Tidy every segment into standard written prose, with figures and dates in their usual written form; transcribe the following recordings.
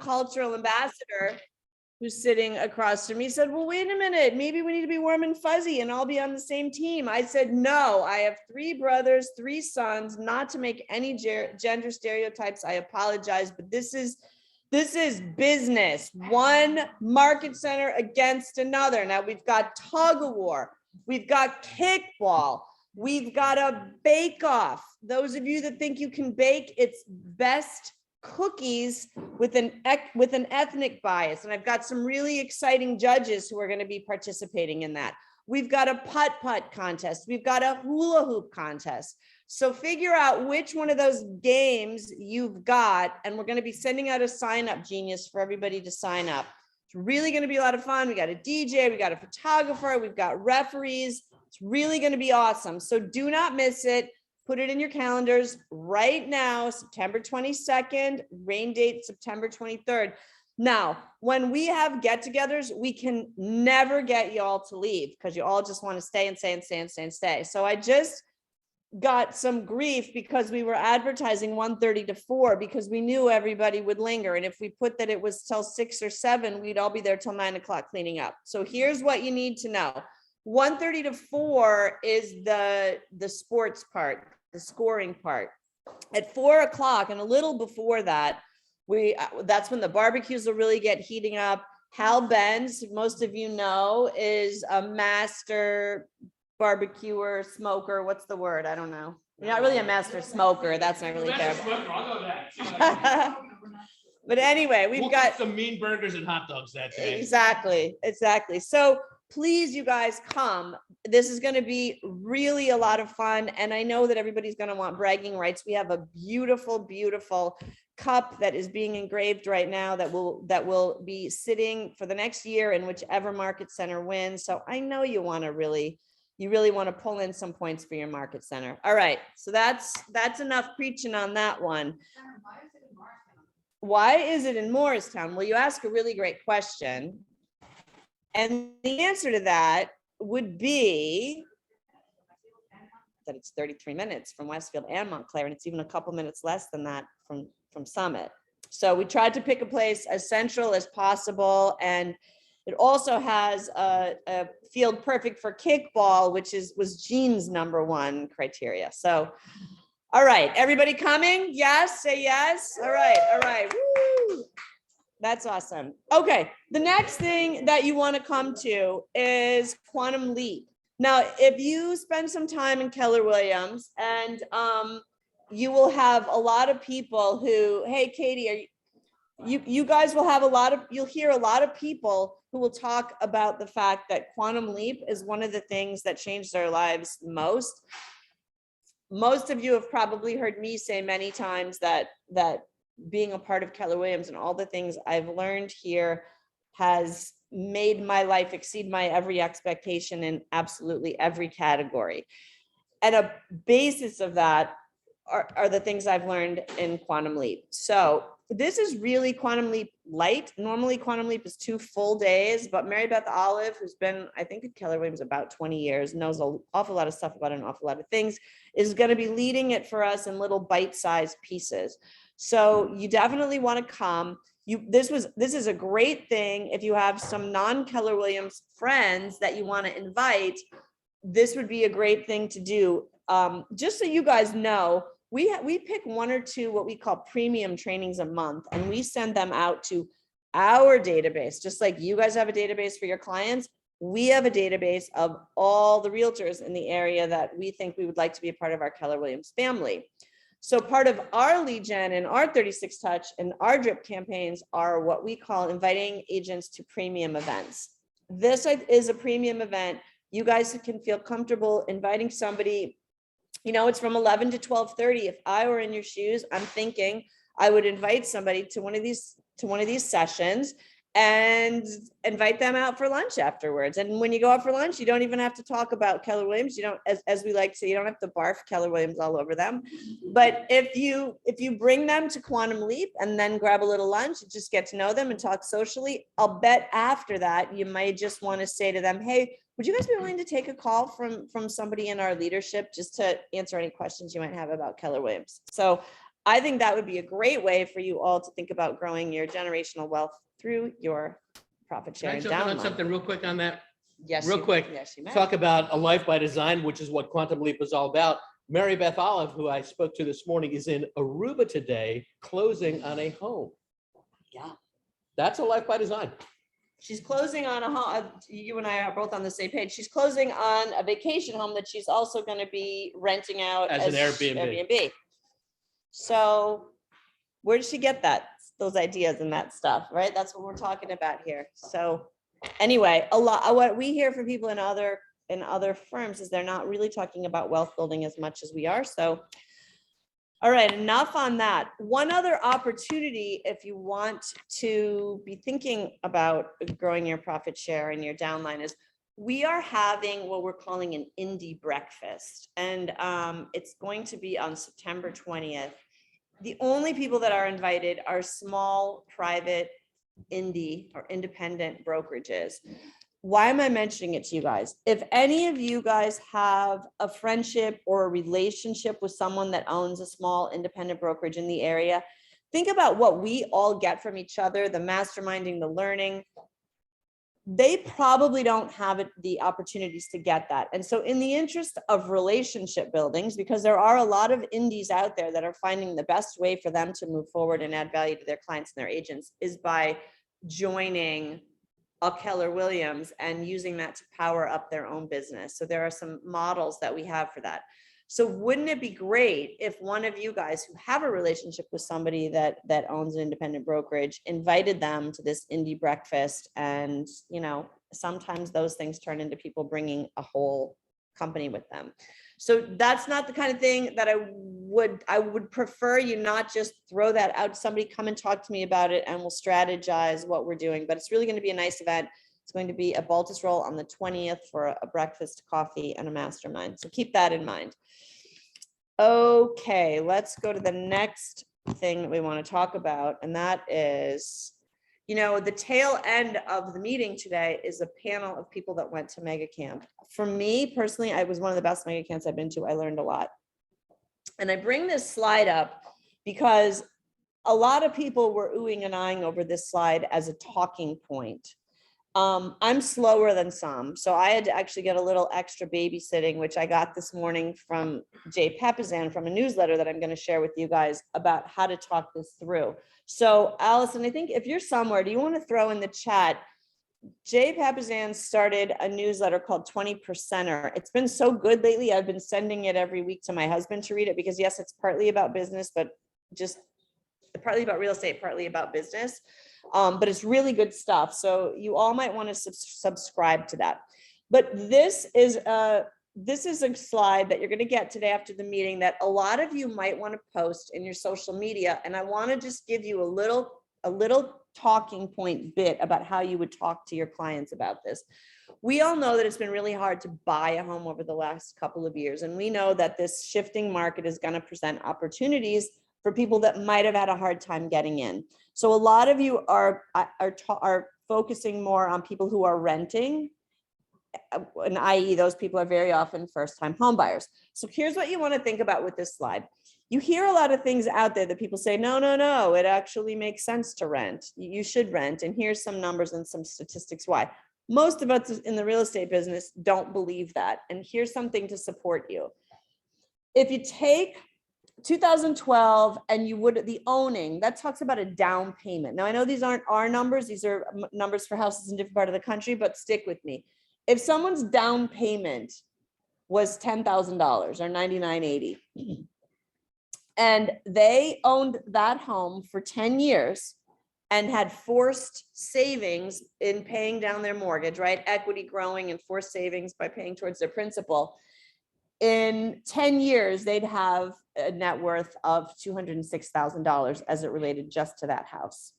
Cultural ambassador who's sitting across from me said, well, wait a minute, maybe we need to be warm and fuzzy and all be on the same team. I said, no, I have 3 brothers, 3 sons, not to make any gender stereotypes. I apologize, but this is business. One market center against another. Now we've got tug of war. We've got kickball. We've got a bake off. Those of you that think you can bake, it's best cookies with an ethnic bias. And I've got some really exciting judges who are going to be participating in that. We've got a putt-putt contest. We've got a hula hoop contest. So figure out which one of those games you've got, and we're going to be sending out a sign-up, Genius, for everybody to sign up. It's really going to be a lot of fun. We got a DJ, we got a photographer, we've got referees. It's really going to be awesome. So do not miss it. Put it in your calendars right now, September 22nd, rain date, September 23rd. Now, when we have get-togethers, we can never get you all to leave because you all just want to stay and stay and stay and stay and stay. So I just got some grief because we were advertising 1:30 to 4 because we knew everybody would linger. And if we put that it was till 6 or 7, we'd all be there till 9 o'clock cleaning up. So here's what you need to know. 1:30 to 4 is the sports part, the scoring part. At 4 o'clock and a little before that, that's when the barbecues will really get heating up. Hal Benz, most of you know, is a master barbecuer, smoker. What's the word? I don't know. You're not really a master smoker. That's not really fair. But anyway, we'll got some mean burgers and hot dogs that day. Exactly. So please, you guys, come. This is going to be really a lot of fun. And I know that everybody's going to want bragging rights. We have a beautiful, beautiful cup that is being engraved right now that will be sitting for the next year in whichever market center wins. So I know you really want to pull in some points for your market center. All right. So that's enough preaching on that one. Why is it in Morristown? Well, you ask a really great question. And the answer to that would be that it's 33 minutes from Westfield and Montclair, and it's even a couple minutes less than that from Summit. So we tried to pick a place as central as possible, and it also has a field perfect for kickball, which was Jean's #1 criteria. So, all right, everybody coming? Yes, say yes. All right. Woo. That's awesome. Okay, the next thing that you want to come to is Quantum Leap. Now, if you spend some time in Keller Williams, and you will have a lot of people who, hey, Katie, you guys will have you'll hear a lot of people who will talk about the fact that Quantum Leap is one of the things that changed their lives most. Most of you have probably heard me say many times that being a part of Keller Williams and all the things I've learned here has made my life exceed my every expectation in absolutely every category. And a basis of that are the things I've learned in Quantum Leap. So this is really Quantum Leap light. Normally Quantum Leap is 2 full days, but Mary Beth Olive, who's been, I think, at Keller Williams about 20 years, knows an awful lot of stuff about an awful lot of things, is going to be leading it for us in little bite-sized pieces. So you definitely want to come. This is a great thing if you have some non-Keller Williams friends that you want to invite. This would be a great thing to do. Just so you guys know, we pick 1 or 2 what we call premium trainings a month, and we send them out to our database. Just like you guys have a database for your clients, we have a database of all the realtors in the area that we think we would like to be a part of our Keller Williams family. So part of our lead gen and our 36 touch and our drip campaigns are what we call inviting agents to premium events. This is a premium event. You guys can feel comfortable inviting somebody. You know, it's from 11 to 12:30. If I were in your shoes, I'm thinking I would invite somebody to one of these sessions and invite them out for lunch afterwards. And when you go out for lunch, you don't even have to talk about Keller Williams. You don't, as we like to say, you don't have to barf Keller Williams all over them. But if you bring them to Quantum Leap and then grab a little lunch, just get to know them and talk socially, I'll bet after that, you might just want to say to them, hey, would you guys be willing to take a call from somebody in our leadership just to answer any questions you might have about Keller Williams? So I think that would be a great way for you all to think about growing your generational wealth through your profit Can I sharing jump in on downline. something real quick on that? Yes, Real quick, yes, you may. talk about a life by design, which is what Quantum Leap is all about. Mary Beth Olive, who I spoke to this morning, is in Aruba today, closing on a home. Yeah. That's a life by design. She's closing on a home. You and I are both on the same page. She's closing on a vacation home that she's also going to be renting out As an Airbnb. So where did she get those ideas and that stuff, right? That's what we're talking about here. So anyway, what we hear from people in other firms is they're not really talking about wealth building as much as we are. So all right, enough on that. One other opportunity, if you want to be thinking about growing your profit share and your downline, is we are having what we're calling an indie breakfast. And it's going to be on September 20th. The only people that are invited are small, private, indie or independent brokerages. Why am I mentioning it to you guys? If any of you guys have a friendship or a relationship with someone that owns a small independent brokerage in the area, think about what we all get from each other, the masterminding, the learning. They probably don't have the opportunities to get that. And so in the interest of relationship buildings, because there are a lot of indies out there that are finding the best way for them to move forward and add value to their clients and their agents is by joining a Keller Williams and using that to power up their own business. So there are some models that we have for that. So wouldn't it be great if one of you guys who have a relationship with somebody that owns an independent brokerage invited them to this indie breakfast? And, sometimes those things turn into people bringing a whole company with them. So that's not the kind of thing that I would prefer you not just throw that out. Somebody come and talk to me about it and we'll strategize what we're doing. But it's really going to be a nice event. It's going to be a Baltus Roll on the 20th for a breakfast, coffee, and a mastermind. So keep that in mind. Okay, let's go to the next thing that we want to talk about. And that is, the tail end of the meeting today is a panel of people that went to Mega Camp. For me personally, it was one of the best Mega Camps I've been to. I learned a lot. And I bring this slide up because a lot of people were oohing and eyeing over this slide as a talking point. I'm slower than some, so I had to actually get a little extra babysitting, which I got this morning from Jay Papazan from a newsletter that I'm going to share with you guys about how to talk this through. So Allison, I think if you're somewhere, do you want to throw in the chat? Jay Papazan started a newsletter called 20%er. It's been so good lately. I've been sending it every week to my husband to read it because yes, it's partly about business, but just partly about real estate, partly about business. But it's really good stuff. So you all might want to subscribe to that. But this is a slide that you're going to get today after the meeting that a lot of you might want to post in your social media. And I want to just give you a little talking point bit about how you would talk to your clients about this. We all know that it's been really hard to buy a home over the last couple of years. And we know that this shifting market is going to present opportunities for people that might have had a hard time getting in. So a lot of you are focusing more on people who are renting, and i.e. those people are very often first-time home buyers. So here's what you want to think about with this slide. You hear a lot of things out there that people say, no, it actually makes sense to rent. You should rent. And here's some numbers and some statistics why. Most of us in the real estate business don't believe that. And here's something to support you. If you take 2012 and you would the owning, that talks about a down payment. Now I know these aren't our numbers, these are numbers for houses in different part of the country, but stick with me. If someone's down payment was $10,000 or $99.80 and they owned that home for 10 years and had forced savings in paying down their mortgage, right? Equity growing and forced savings by paying towards their principal. In 10 years, they'd have a net worth of $206,000 as it related just to that house.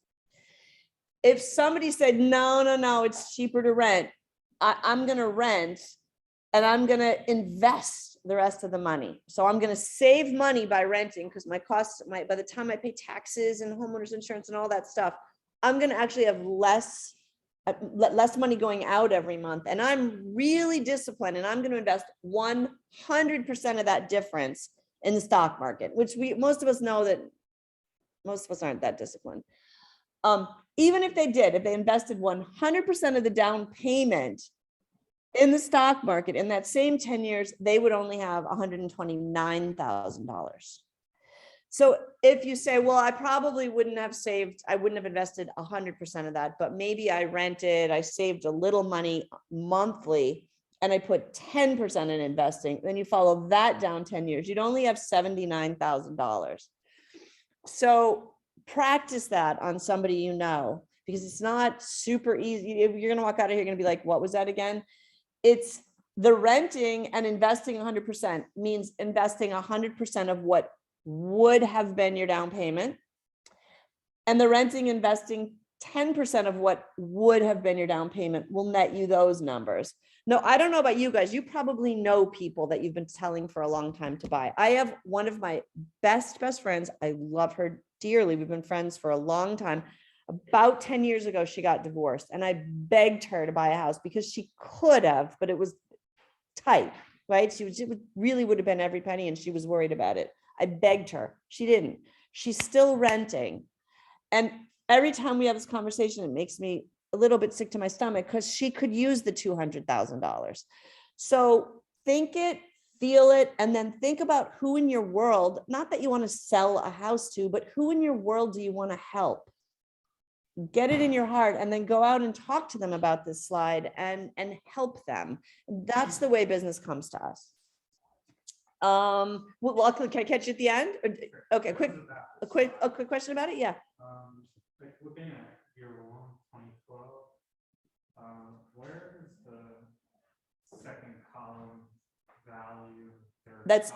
If somebody said, no, it's cheaper to rent, I'm going to rent and I'm going to invest the rest of the money. So I'm going to save money by renting because my costs, by the time I pay taxes and homeowners insurance and all that stuff, I'm going to actually have less money going out every month. And I'm really disciplined and I'm going to invest 100% of that difference in the stock market, which most of us know that most of us aren't that disciplined. Even if they did, if they invested 100% of the down payment in the stock market in that same 10 years, they would only have $129,000. So if you say, well, I probably wouldn't have saved, I wouldn't have invested 100% of that, but maybe I rented, I saved a little money monthly, and I put 10% in investing, then you follow that down 10 years, you'd only have $79,000. So practice that on somebody you know, because it's not super easy. If you're going to walk out of here, you're going to be like, what was that again? It's the renting and investing 100% means investing 100% of what would have been your down payment, and the renting investing 10% of what would have been your down payment will net you those numbers. No, I don't know about you guys. You probably know people that you've been telling for a long time to buy. I have one of my best friends. I love her dearly. We've been friends for a long time. About 10 years ago, she got divorced, and I begged her to buy a house because she could have, but it was tight, right? It really would have been every penny, and she was worried about it. I begged her. She didn't. She's still renting. And every time we have this conversation, it makes me a little bit sick to my stomach because she could use the $200,000. So think it, feel it, and then think about who in your world, not that you want to sell a house to, but who in your world do you want to help? Get it in your heart, and then go out and talk to them about this slide and help them. That's the way business comes to us. Well, can I catch you at the end? Okay, a quick question about it. Yeah. Like looking at year 1, 2012, where is the second column value? That's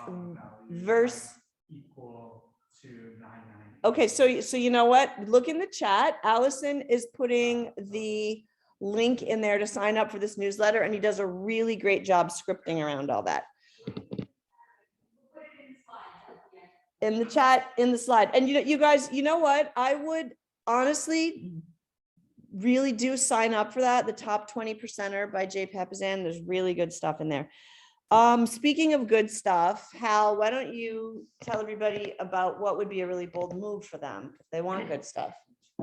verse equal to 990. Okay, so you know what? Look in the chat. Allison is putting the link in there to sign up for this newsletter, and he does a really great job scripting around all that. In the chat, in the slide. And you guys, you know what? I would honestly really do sign up for that. The top 20%er by Jay Papazan. There's really good stuff in there. Speaking of good stuff, Hal, why don't you tell everybody about what would be a really bold move for them if they want good stuff?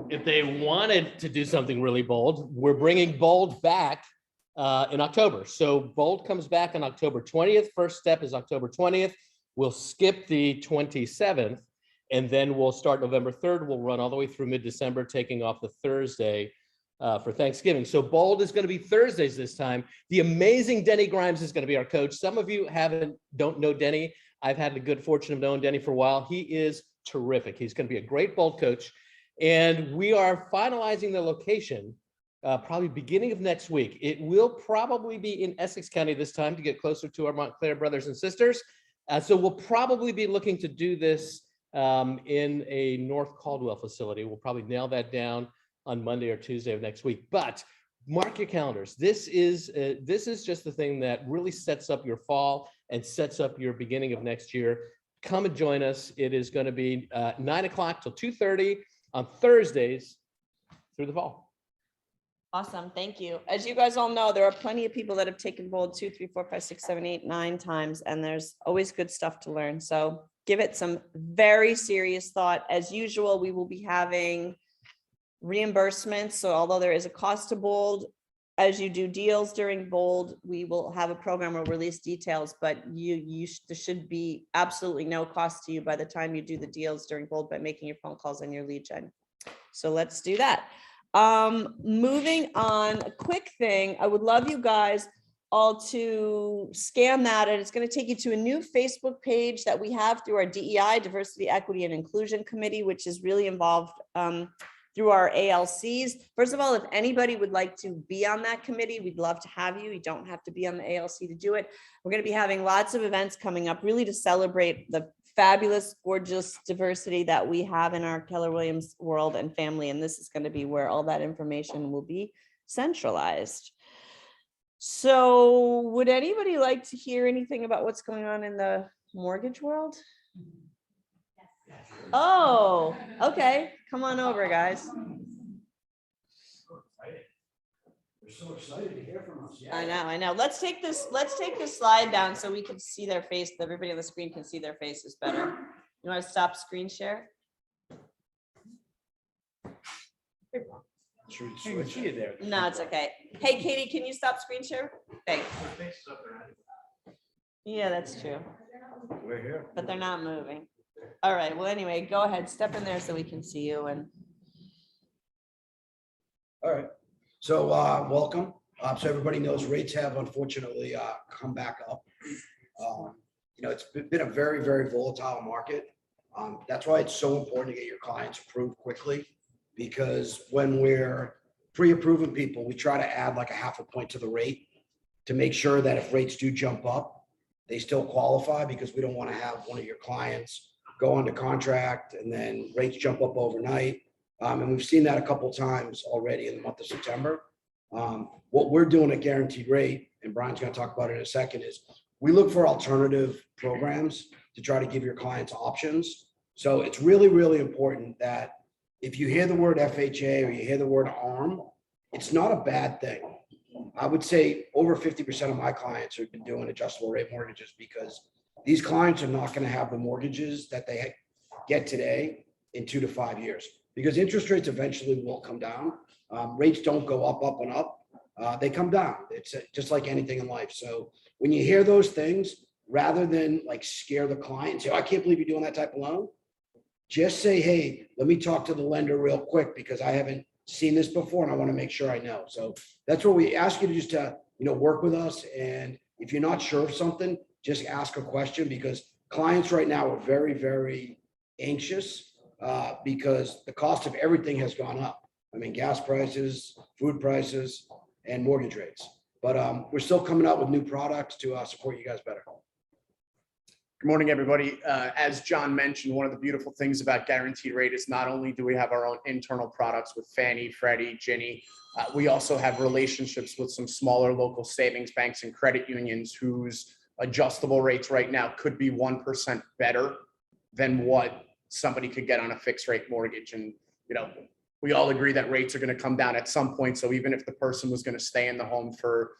If they wanted to do something really bold, we're bringing Bold back in October. So Bold comes back on October 20th. First step is October 20th. We'll skip the 27th, and then we'll start November 3rd. We'll run all the way through mid-December, taking off the Thursday for Thanksgiving. So Bold is going to be Thursdays this time. The amazing Denny Grimes is going to be our coach. Some of you don't know Denny. I've had the good fortune of knowing Denny for a while. He is terrific. He's going to be a great Bold coach. And we are finalizing the location probably beginning of next week. It will probably be in Essex County this time to get closer to our Montclair brothers and sisters. So we'll probably be looking to do this in a North Caldwell facility. We'll probably nail that down on Monday or Tuesday of next week. But mark your calendars. This is just the thing that really sets up your fall and sets up your beginning of next year. Come and join us. It is going to be 9 o'clock till 2:30 on Thursdays through the fall. Awesome. Thank you. As you guys all know, there are plenty of people that have taken Bold 2, 3, 4, 5, 6, 7, 8, 9 times, and there's always good stuff to learn. So give it some very serious thought. As usual, we will be having reimbursements. So although there is a cost to Bold, as you do deals during Bold, we will have a program or release details, but there should be absolutely no cost to you by the time you do the deals during Bold by making your phone calls and your lead gen. So let's do that. Moving on, a quick thing. I would love you guys all to scan that, and it's going to take you to a new Facebook page that we have through our DEI, Diversity, Equity, and Inclusion Committee, which is really involved through our ALCs. First of all, if anybody would like to be on that committee, we'd love to have you. You don't have to be on the ALC to do it. We're going to be having lots of events coming up, really to celebrate the fabulous, gorgeous diversity that we have in our Keller Williams world and family. And this is going to be where all that information will be centralized. So would anybody like to hear anything about what's going on in the mortgage world? Oh, okay. Come on over, guys. We're so excited to hear from us. Yeah. I know. Let's take this slide down so we can see their face. Everybody on the screen can see their faces better. You want to stop screen share? Should we I didn't switch? see you there. No, it's okay. Hey, Katie, can you stop screen share? Thanks. Yeah, that's true, We're here. but they're not moving. All right, well, anyway, go ahead, step in there so we can see you and. All right. So, welcome. So everybody knows rates have unfortunately, come back up. It's been a very, very volatile market. That's why it's so important to get your clients approved quickly, because when we're pre-approving people, we try to add like a half a point to the rate to make sure that if rates do jump up, they still qualify, because we don't want to have one of your clients go under contract and then rates jump up overnight. And we've seen that a couple of times already in the month of September. What we're doing at Guaranteed Rate, and Brian's going to talk about it in a second, is we look for alternative programs to try to give your clients options. So it's really, really important that if you hear the word FHA or you hear the word ARM, it's not a bad thing. I would say over 50% of my clients have been doing adjustable rate mortgages, because these clients are not going to have the mortgages that they get today in 2 to 5 years, because interest rates eventually will come down. Rates don't go up and up. They come down. It's just like anything in life. So when you hear those things, rather than like scare the client and say, oh, I can't believe you're doing that type of loan, just say, hey, let me talk to the lender real quick, because I haven't seen this before and I want to make sure I know. So that's what we ask you to just work with us. And if you're not sure of something, just ask a question, because clients right now are very, very anxious because the cost of everything has gone up. I mean, gas prices, food prices, and mortgage rates. But we're still coming out with new products to support you guys better. Good morning, everybody. As John mentioned, one of the beautiful things about Guaranteed Rate is not only do we have our own internal products with Fannie, Freddie, Ginnie, we also have relationships with some smaller local savings banks and credit unions whose adjustable rates right now could be 1% better than what somebody could get on a fixed rate mortgage. And, we all agree that rates are going to come down at some point. So even if the person was going to stay in the home for,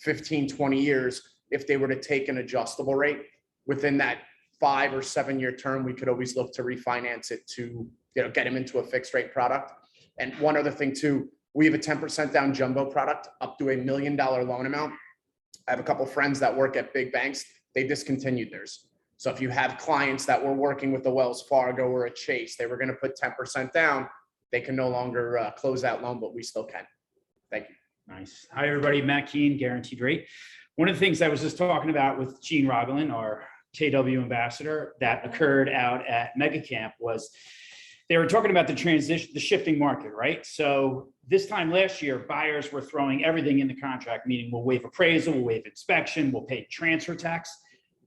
15, 20 years, if they were to take an adjustable rate, within that 5 or 7 year term, we could always look to refinance it to, get them into a fixed rate product. And one other thing too, we have a 10% down jumbo product up to $1 million loan amount. I have a couple of friends that work at big banks. They discontinued theirs. So if you have clients that were working with the Wells Fargo or a Chase, they were going to put 10% down, they can no longer close that loan, but we still can. Thank you. Nice. Hi, everybody. Matt Keen, Guaranteed Rate. One of the things I was just talking about with Gene Rogalin, our KW ambassador, that occurred out at Mega Camp was they were talking about the transition, the shifting market, right? So this time last year, buyers were throwing everything in the contract, meaning we'll waive appraisal, we'll waive inspection, we'll pay transfer tax.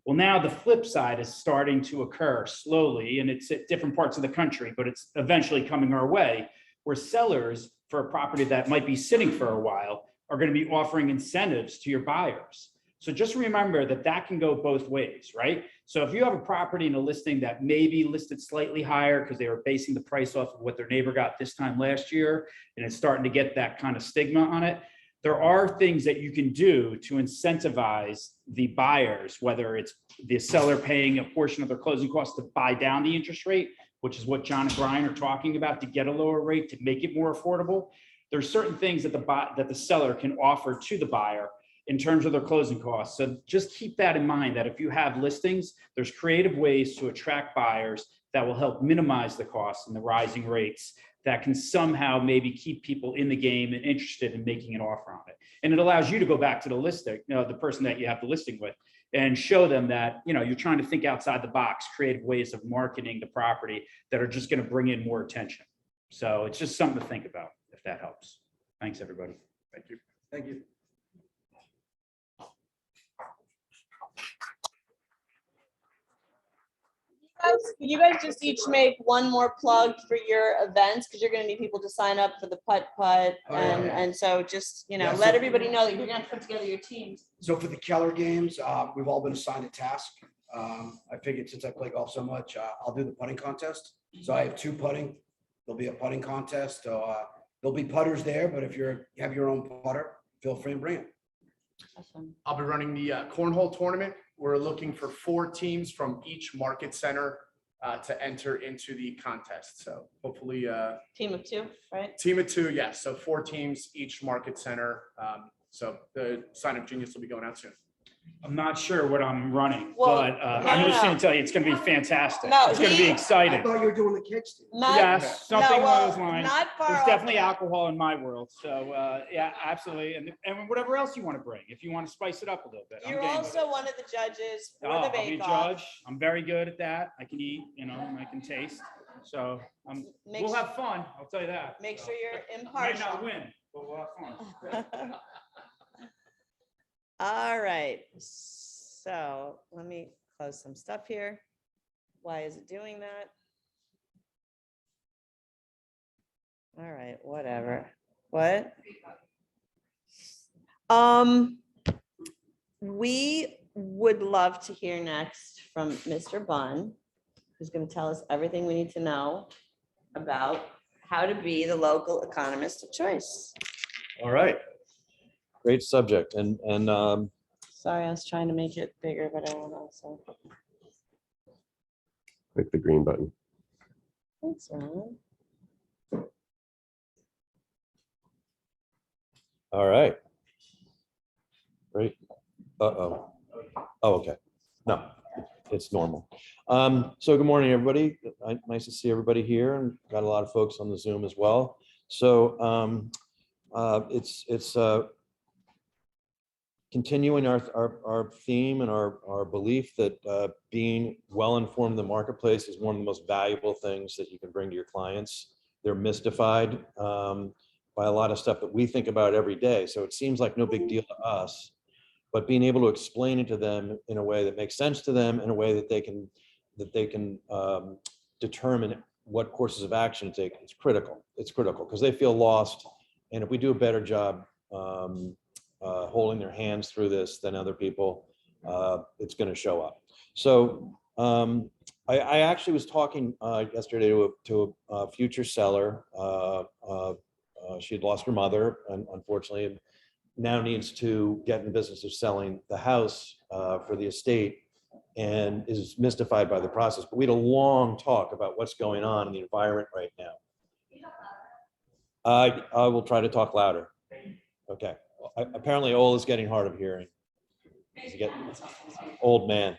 Well, now the flip side is starting to occur slowly, and it's at different parts of the country, but it's eventually coming our way, where sellers for a property that might be sitting for a while are going to be offering incentives to your buyers. So just remember that can go both ways, right? So if you have a property in a listing that may be listed slightly higher because they were basing the price off of what their neighbor got this time last year, and it's starting to get that kind of stigma on it, there are things that you can do to incentivize the buyers, whether it's the seller paying a portion of their closing costs to buy down the interest rate, which is what John and Brian are talking about, to get a lower rate to make it more affordable. There's certain things that the seller can offer to the buyer in terms of their closing costs. So just keep that in mind, that if you have listings, there's creative ways to attract buyers that will help minimize the costs and the rising rates that can somehow maybe keep people in the game and interested in making an offer on it. And it allows you to go back to the listing, the person that you have the listing with, and show them that, you're trying to think outside the box, creative ways of marketing the property that are just going to bring in more attention. So it's just something to think about, if that helps. Thanks, everybody. Thank you. Thank you. Can you guys just each make one more plug for your events? Because you're going to need people to sign up for the putt-putt. Oh, yeah. And so just, Yeah, let so- everybody know that you're going to put together your teams. So for the Keller games, we've all been assigned a task. I figured since I play golf so much, I'll do the putting contest. So I have 2 putting. There'll be a putting contest. So there'll be putters there, but if you have your own putter, feel free and bring it. Awesome. I'll be running the cornhole tournament. We're looking for 4 teams from each market center to enter into the contest. So hopefully, Team of two, right? team of two, yes. So 4 teams, each market center. So the sign up genius will be going out soon. I'm not sure what I'm running, Well, but I'm no, just no. gonna tell you, it's gonna be fantastic. No, It's gonna be he- I exciting. thought you were doing the kids. Not, Yes, no, something along well, those lines. not far There's off definitely of that. alcohol in my world. So, yeah, absolutely. And whatever else you want to bring, if you want to spice it up a little bit. I'm You're game with also it. one of the judges for Oh, the I'll be a Bake Off. judge. I'm very good at that. I can eat, and I can taste. So Make we'll su- have fun. I'll tell you that. Make So, sure you're might not impartial. win, but we'll have fun. All right, so let me close some stuff here. Why is it doing that? All right, whatever. What? We would love to hear next from Mr. Bunn, who's going to tell us everything we need to know about how to be the local economist of choice. All right. Great subject. And Sorry, I was trying to make it bigger, but I won't also. click the green button. Thanks, Ron. All right. Great. Uh-oh. Oh, okay. No, it's normal. So good morning, everybody. Nice to see everybody here, and got a lot of folks on the Zoom as well. So it's continuing our theme and our belief that being well-informed in the marketplace is one of the most valuable things that you can bring to your clients. They're mystified by a lot of stuff that we think about every day. So it seems like no big deal to us, but being able to explain it to them in a way that makes sense to them, in a way that they can determine what courses of action to take, it's critical. It's critical because they feel lost. And if we do a better job holding their hands through this than other people, it's going to show up. So I actually was talking yesterday to a future seller. She had lost her mother, and unfortunately now needs to get in the business of selling the house for the estate, and is mystified by the process. But we had a long talk about what's going on in the environment right now. I will try to talk louder. Okay. Apparently, Ole is getting hard of hearing. He's getting old man.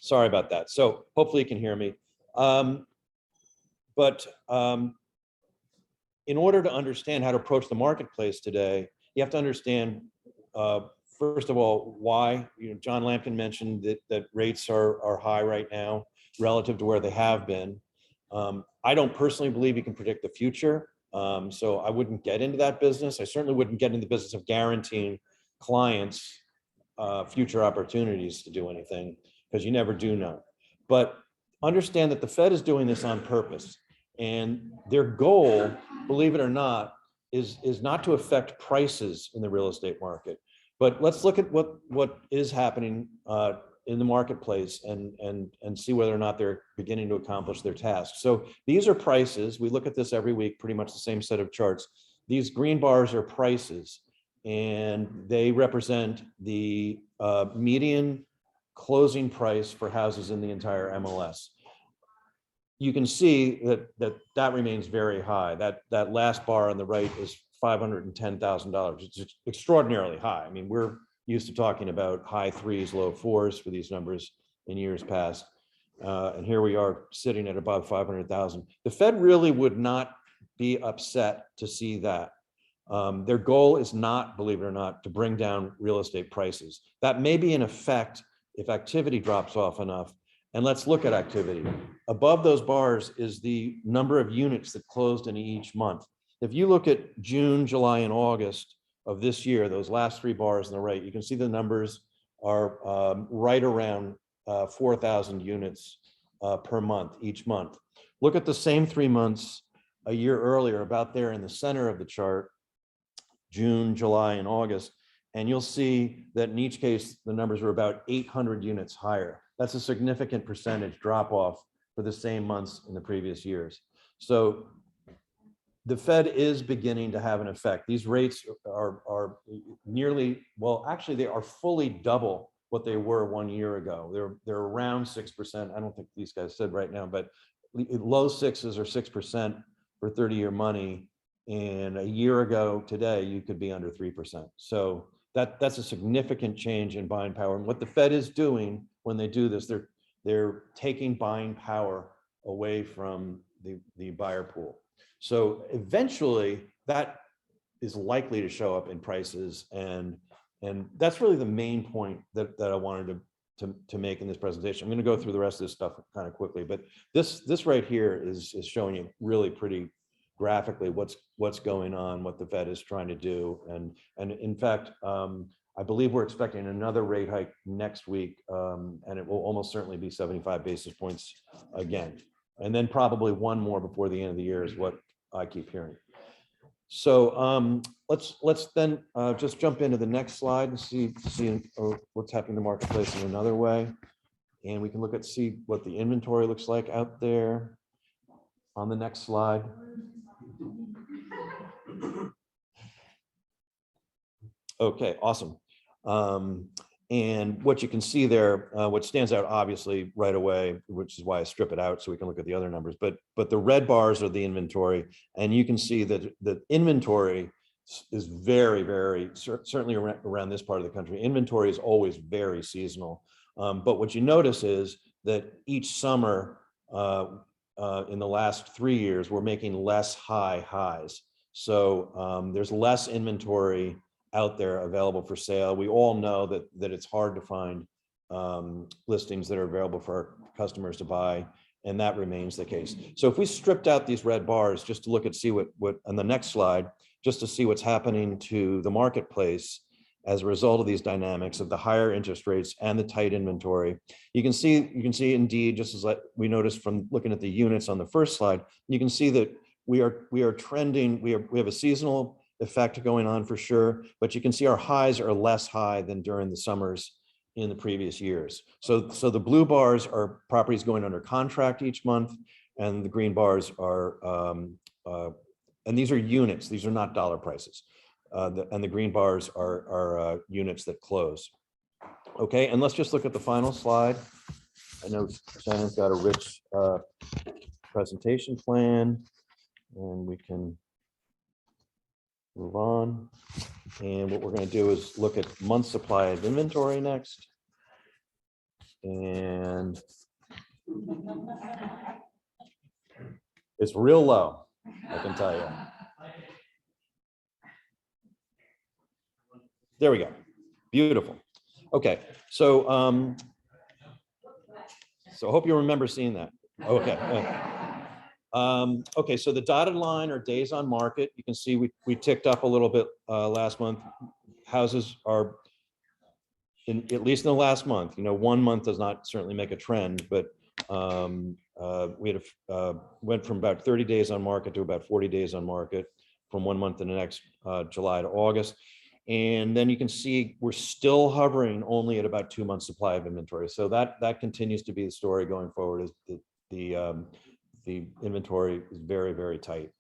Sorry about that. So hopefully you can hear me. But in order to understand how to approach the marketplace today, you have to understand, first of all, why. John Lampkin mentioned that rates are high right now relative to where they have been. I don't personally believe you can predict the future. So I wouldn't get into that business. I certainly wouldn't get into the business of guaranteeing clients future opportunities to do anything, because you never do know. But understand that the Fed is doing this on purpose. And their goal, believe it or not, is not to affect prices in the real estate market. But let's look at what is happening in the marketplace and see whether or not they're beginning to accomplish their task. So these are prices. We look at this every week, pretty much the same set of charts. These green bars are prices, and they represent the median closing price for houses in the entire MLS. You can see that remains very high. That last bar on the right is $510,000. It's extraordinarily high. I mean, we're used to talking about high threes, low fours for these numbers in years past. And here we are sitting at about 500,000. The Fed really would not be upset to see that. Their goal is not, believe it or not, to bring down real estate prices. That may be an effect if activity drops off enough. And let's look at activity. Above those bars is the number of units that closed in each month. If you look at June, July, and August of this year, those last 3 bars on the right, you can see the numbers are right around 4,000 units per month, each month. Look at the same 3 months a year earlier, about there in the center of the chart, June, July, and August, and you'll see that in each case, the numbers were about 800 units higher. That's a significant percentage drop off for the same months in the previous years. So the Fed is beginning to have an effect. These rates are nearly, well, actually they are fully double what they were 1 year ago. They're around 6%. I don't think these guys said right now, but low sixes or 6% for 30-year money. And a year ago today, you could be under 3%. So that's a significant change in buying power. And what the Fed is doing when they do this, they're taking buying power away from the buyer pool. So eventually that is likely to show up in prices. And that's really the main point that I wanted to make in this presentation. I'm going to go through the rest of this stuff kind of quickly, but this right here is showing you really pretty graphically what's going on, what the Fed is trying to do. And in fact, I believe we're expecting another rate hike next week, and it will almost certainly be 75 basis points again. And then probably one more before the end of the year is what I keep hearing. So let's then just jump into the next slide and see what's happening in the marketplace in another way. And we can see what the inventory looks like out there on the next slide. Okay, awesome. And what you can see there, what stands out obviously right away, which is why I strip it out so we can look at the other numbers, but the red bars are the inventory, and you can see that the inventory is very, certainly around this part of the country, inventory is always very seasonal. But what you notice is that each summer in the last 3 years, we're making less high highs. So there's less inventory out there available for sale. We all know that it's hard to find listings that are available for our customers to buy, and that remains the case. So if we stripped out these red bars just to look at see what on the next slide, just to see what's happening to the marketplace as a result of these dynamics of the higher interest rates and the tight inventory, you can see indeed, just as we noticed from looking at the units on the first slide, you can see that we are trending. We have a seasonal effect going on for sure, but you can see our highs are less high than during the summers in the previous years. So the blue bars are properties going under contract each month, and the green bars are, and these are units, these are not dollar prices. And the green bars are units that close. Okay, and let's just look at the final slide. I know Shannon's got a rich presentation plan, and we can move on. And what we're going to do is look at month supply of inventory next. And it's real low, I can tell you. There we go. Beautiful. Okay, so I hope you remember seeing that. Okay. Okay, so the dotted line are days on market. You can see we ticked up a little bit last month. Houses are, at least in the last month, 1 month does not certainly make a trend, but we went from about 30 days on market to about 40 days on market from 1 month to the next, July to August. And then you can see we're still hovering only at about 2 months supply of inventory. So that continues to be the story going forward, is the inventory is very, very tight.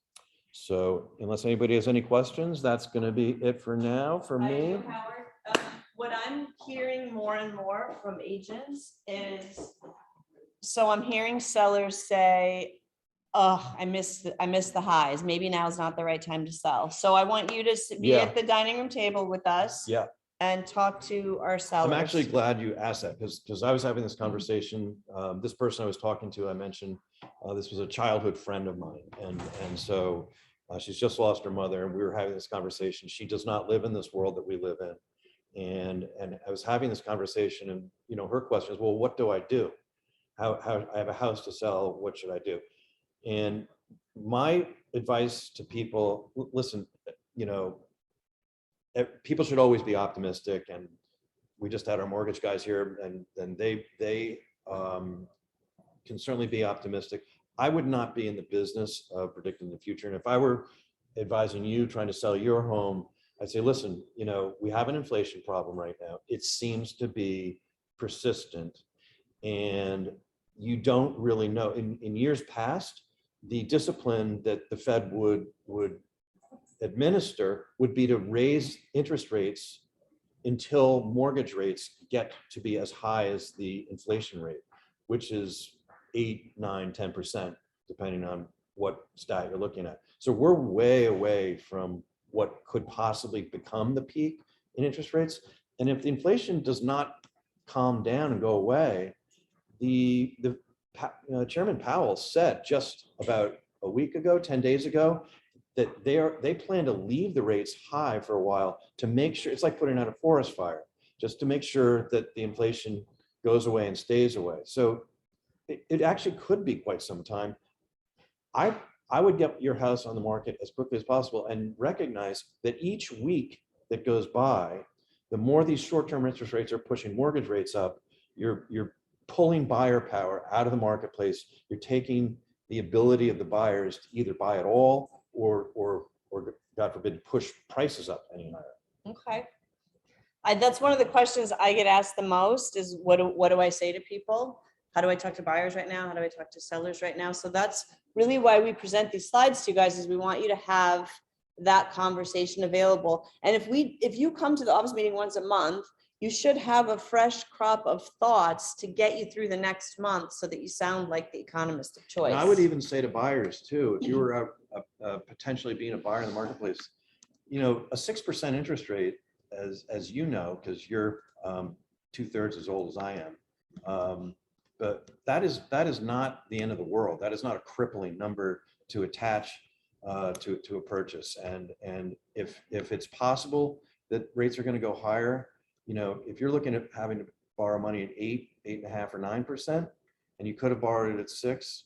So unless anybody has any questions, that's going to be it for now for me. Howard, what I'm hearing more and more from agents is, so I'm hearing sellers say, oh, I missed the highs. Maybe now is not the right time to sell. So I want you to be at the dining room table with us. Yeah. And talk to our sellers. I'm actually glad you asked that, because I was having this conversation. This person I was talking to, I mentioned, this was a childhood friend of mine. And so she's just lost her mother, and we were having this conversation. She does not live in this world that we live in. And I was having this conversation, and her question is, well, what do I do? How I have a house to sell, what should I do? And my advice to people, listen, people should always be optimistic, and we just had our mortgage guys here, and they can certainly be optimistic. I would not be in the business of predicting the future. And if I were advising you trying to sell your home, I'd say, listen, we have an inflation problem right now. It seems to be persistent, and you don't really know. In years past, the discipline that the Fed would administer would be to raise interest rates until mortgage rates get to be as high as the inflation rate, which is 8, 9, 10%, depending on what stat you're looking at. So we're way away from what could possibly become the peak in interest rates. And if the inflation does not calm down and go away, Chairman Powell said just about a week ago, 10 days ago, that they plan to leave the rates high for a while to make sure, it's like putting out a forest fire, just to make sure that the inflation goes away and stays away. So it actually could be quite some time. I would get your house on the market as quickly as possible and recognize that each week that goes by, the more these short-term interest rates are pushing mortgage rates up, you're pulling buyer power out of the marketplace. You're taking the ability of the buyers to either buy at all or God forbid, push prices up any higher. Okay. That's one of the questions I get asked the most is what do I say to people? How do I talk to buyers right now? How do I talk to sellers right now? So that's really why we present these slides to you guys, is we want you to have that conversation available. And if you come to the office meeting once a month, you should have a fresh crop of thoughts to get you through the next month so that you sound like the economist of choice. And I would even say to buyers too, if you were potentially being a buyer in the marketplace, a 6% interest rate, as you know, because you're 2/3 as old as I am, but that is not the end of the world. That is not a crippling number to attach to a purchase. And if it's possible that rates are going to go higher, if you're looking at having to borrow money at 8, 8.5, or 9%, and you could have borrowed it at 6,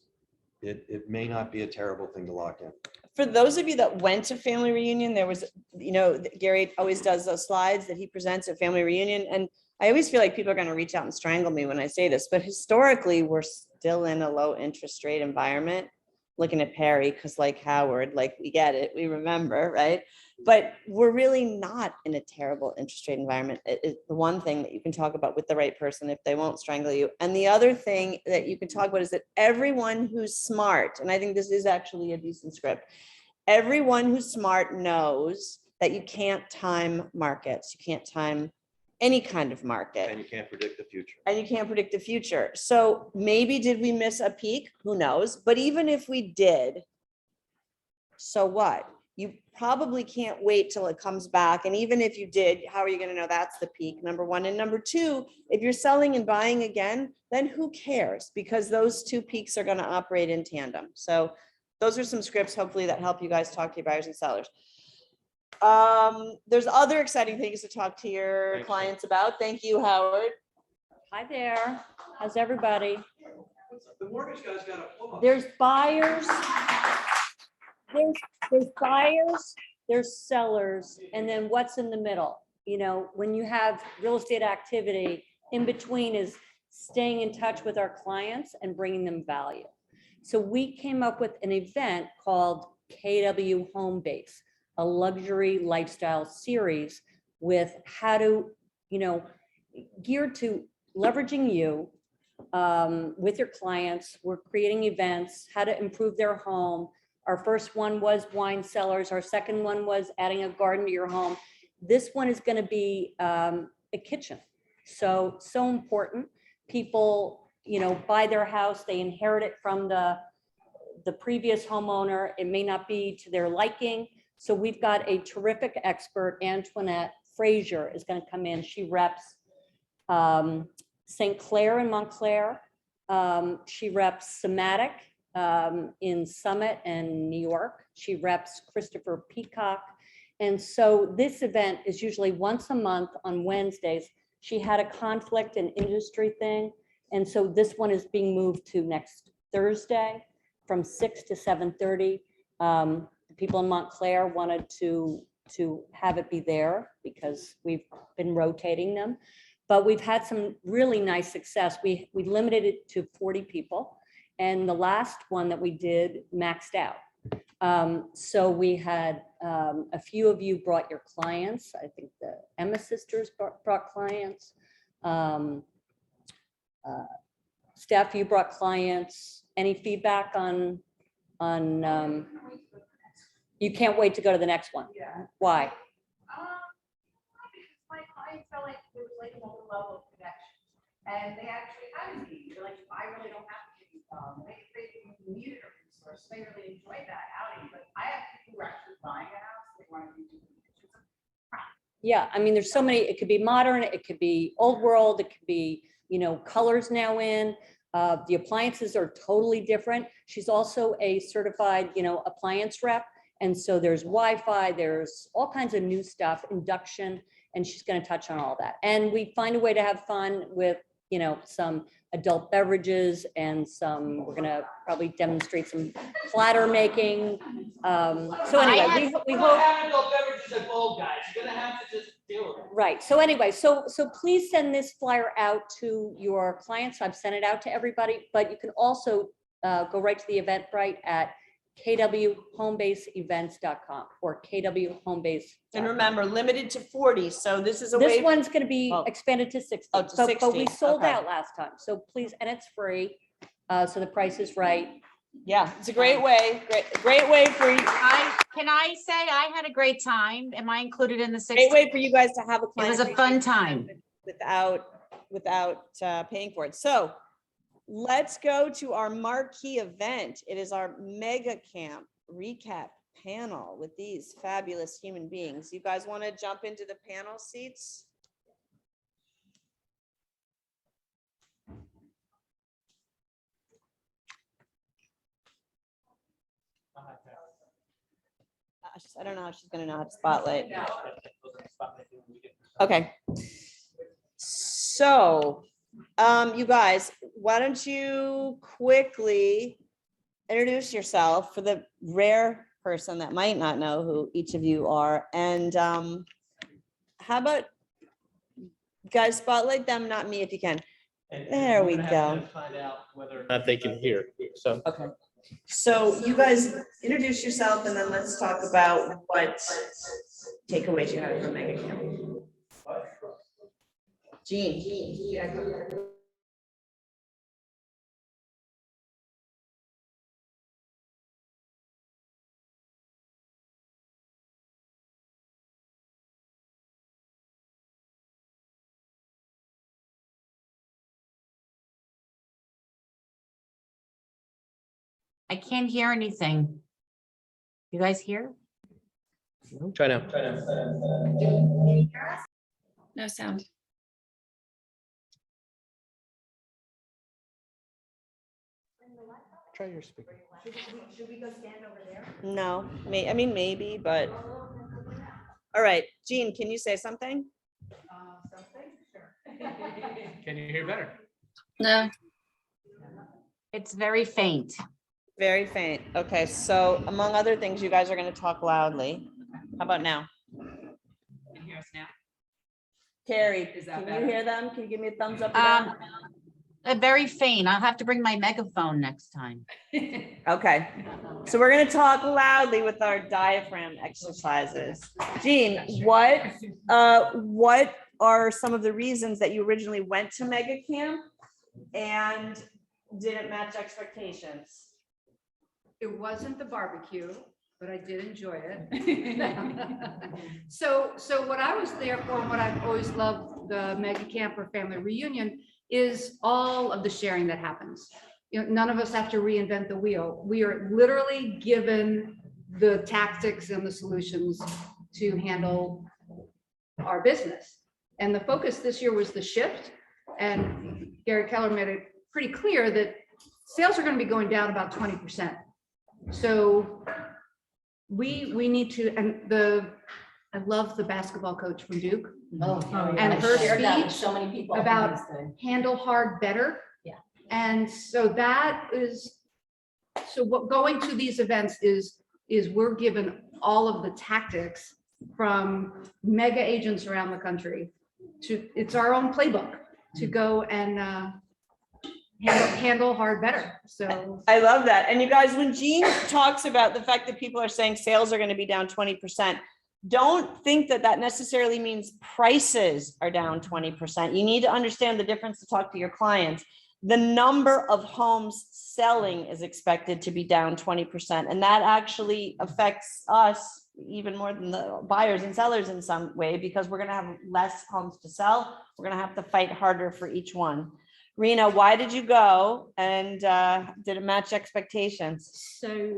it may not be a terrible thing to lock in. For those of you that went to family reunion, there was, Gary always does those slides that he presents at family reunion. And I always feel like people are going to reach out and strangle me when I say this, but historically, we're still in a low interest rate environment. Looking at Perry, because like Howard, we get it, we remember, right? But we're really not in a terrible interest rate environment. It's the one thing that you can talk about with the right person if they won't strangle you. And the other thing that you can talk about is that everyone who's smart, and I think this is actually a decent script, everyone who's smart knows that you can't time markets. You can't time any kind of market. And you can't predict the future. And you can't predict the future. So maybe did we miss a peak? Who knows? But even if we did, so what? You probably can't wait till it comes back. And even if you did, how are you going to know that's the peak? Number one. And number two, if you're selling and buying again, then who cares? Because those two peaks are going to operate in tandem. So those are some scripts, hopefully, that help you guys talk to your buyers and sellers. There's other exciting things to talk to your Thanks, clients about. Thank you, Howard. Hi there. How's everybody? The mortgage guy's got a There's buyers. There's buyers, there's sellers, and then what's in the middle? When you have real estate activity, in between is staying in touch with our clients and bringing them value. So we came up with an event called KW Home Base, a luxury lifestyle series with how to, geared to leveraging you with your clients. We're creating events, how to improve their home. Our first one was wine cellars. Our second one was adding a garden to your home. This one is going to be a kitchen. So important. People, buy their house, they inherit it from the previous homeowner. It may not be to their liking. So we've got a terrific expert, Antoinette Frazier is going to come in. She reps St. Clair and Montclair. She reps Somatic in Summit and New York. She reps Christopher Peacock. And so this event is usually once a month on Wednesdays. She had a conflict and industry thing. And so this one is being moved to next Thursday from 6 to 7:30. The people in Montclair wanted to have it be there because we've been rotating them. But we've had some really nice success. We limited it to 40 people. And the last one that we did maxed out. So we had a few of you brought your clients. I think the Emma sisters brought clients. Steph, you brought clients. Any feedback on you can't wait to go to the next one? Yeah. Why? My clients Yeah, I mean, there's so many, it could be modern, it could be old world, it could be, colors now in. The appliances are totally different. She's also a certified, appliance rep. And so there's Wi-Fi, there's all kinds of new stuff, induction, and she's going to touch on all that. And we find a way to have fun with, some adult beverages and we're going to probably demonstrate some platter making. So anyway, we hope. Adult beverages at Bold, guys. You're gonna have to just deal with it. Right. So anyway, so please send this flyer out to your clients. I've sent it out to everybody, but you can also go right to the Eventbrite at kwhomebaseevents.com or kwhomebase. And remember, limited to 40. So this is a This way. one's going to be Oh. expanded to 60. Oh, to But we 60, sold okay. out last time. So please, and it's free. So the price is right. Yeah, it's a great way, great way for you, Can I say I had a great time? Am I included in the great 60? way for you guys to have a. It client was a fun appreciation time. without paying for it. So let's go to our marquee event. It is our mega camp recap panel with these fabulous human beings. You guys want to jump into the panel seats? I don't know how she's gonna know how to spotlight. Okay. So, you guys, why don't you quickly introduce yourself for the rare person that might not know who each of you are, and how about guys spotlight them, not me if you can. There we go. Find out whether or not they can hear. So. Okay. So you guys introduce yourself and then let's talk about what takeaways you had from Mega Camp. Jean. I can't hear anything. You guys hear? Try now. No sound. Try your speaker. Should we go stand over there? No, I mean, maybe, but. All right, Jean, can you say something? Can you hear better? No. It's very faint. Very faint. Okay, so among other things, you guys are going to talk loudly. How about now? Can you hear us now? Carrie, Is that can better? you hear them? Can you give me a thumbs up? or down? Very faint. I'll have to bring my megaphone next time. Okay, so we're gonna talk loudly with our diaphragm exercises. Jean, what are some of the reasons that you originally went to Mega Camp and didn't match expectations? It wasn't the barbecue, but I did enjoy it. So what I was there for, and what I've always loved the Mega Camp or Family Reunion is all of the sharing that happens. None of us have to reinvent the wheel. We are literally given the tactics and the solutions to handle our business. And the focus this year was the shift. And Gary Keller made it pretty clear that sales are going to be going down about 20%. So we need to, and I love the basketball coach from Duke. And her speech so many people about handle hard better. Yeah. And so what going to these events is we're given all of the tactics from mega agents around the country it's our own playbook to go and handle hard better. So I love that. And you guys, when Jean talks about the fact that people are saying sales are going to be down 20%, don't think that necessarily means prices are down 20%. You need to understand the difference to talk to your clients. The number of homes selling is expected to be down 20%. And that actually affects us even more than the buyers and sellers in some way, because we're going to have less homes to sell. We're going to have to fight harder for each one. Rena, why did you go and did it match expectations? So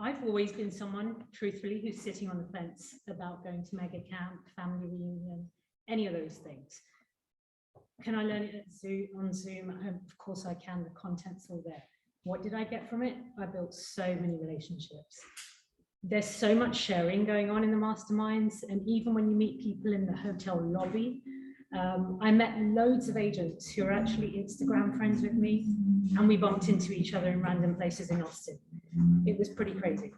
I've always been someone, truthfully, who's sitting on the fence about going to mega camp, family reunion, any of those things. Can I learn it at Zoom, on Zoom at home? Of course I can. The content's all there. What did I get from it? I built so many relationships. There's so much sharing going on in the masterminds. And even when you meet people in the hotel lobby, I met loads of agents who are actually Instagram friends with me, and we bumped into each other in random places in Austin. It was pretty crazy.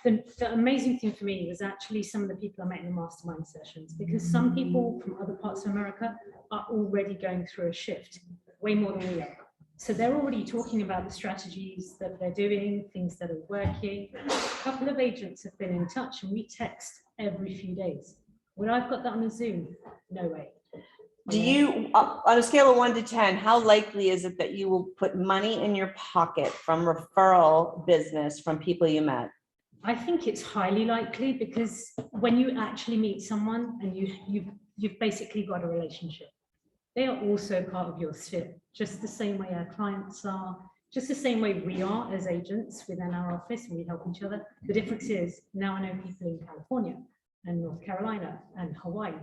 The amazing thing for me was actually some of the people I met in the mastermind sessions, because some people from other parts of America are already going through a shift, way more than we are. So they're already talking about the strategies that they're doing, things that are working. A couple of agents have been in touch, and we text every few days. Would I've got that on a Zoom? No way. Do you, on a scale of 1 to 10, how likely is it that you will put money in your pocket from referral business from people you met? I think it's highly likely, because when you actually meet someone and you've basically got a relationship, they are also part of your sphere, just the same way our clients are, just the same way we are as agents within our office, and we help each other. The difference is now I know people in California and North Carolina and Hawaii.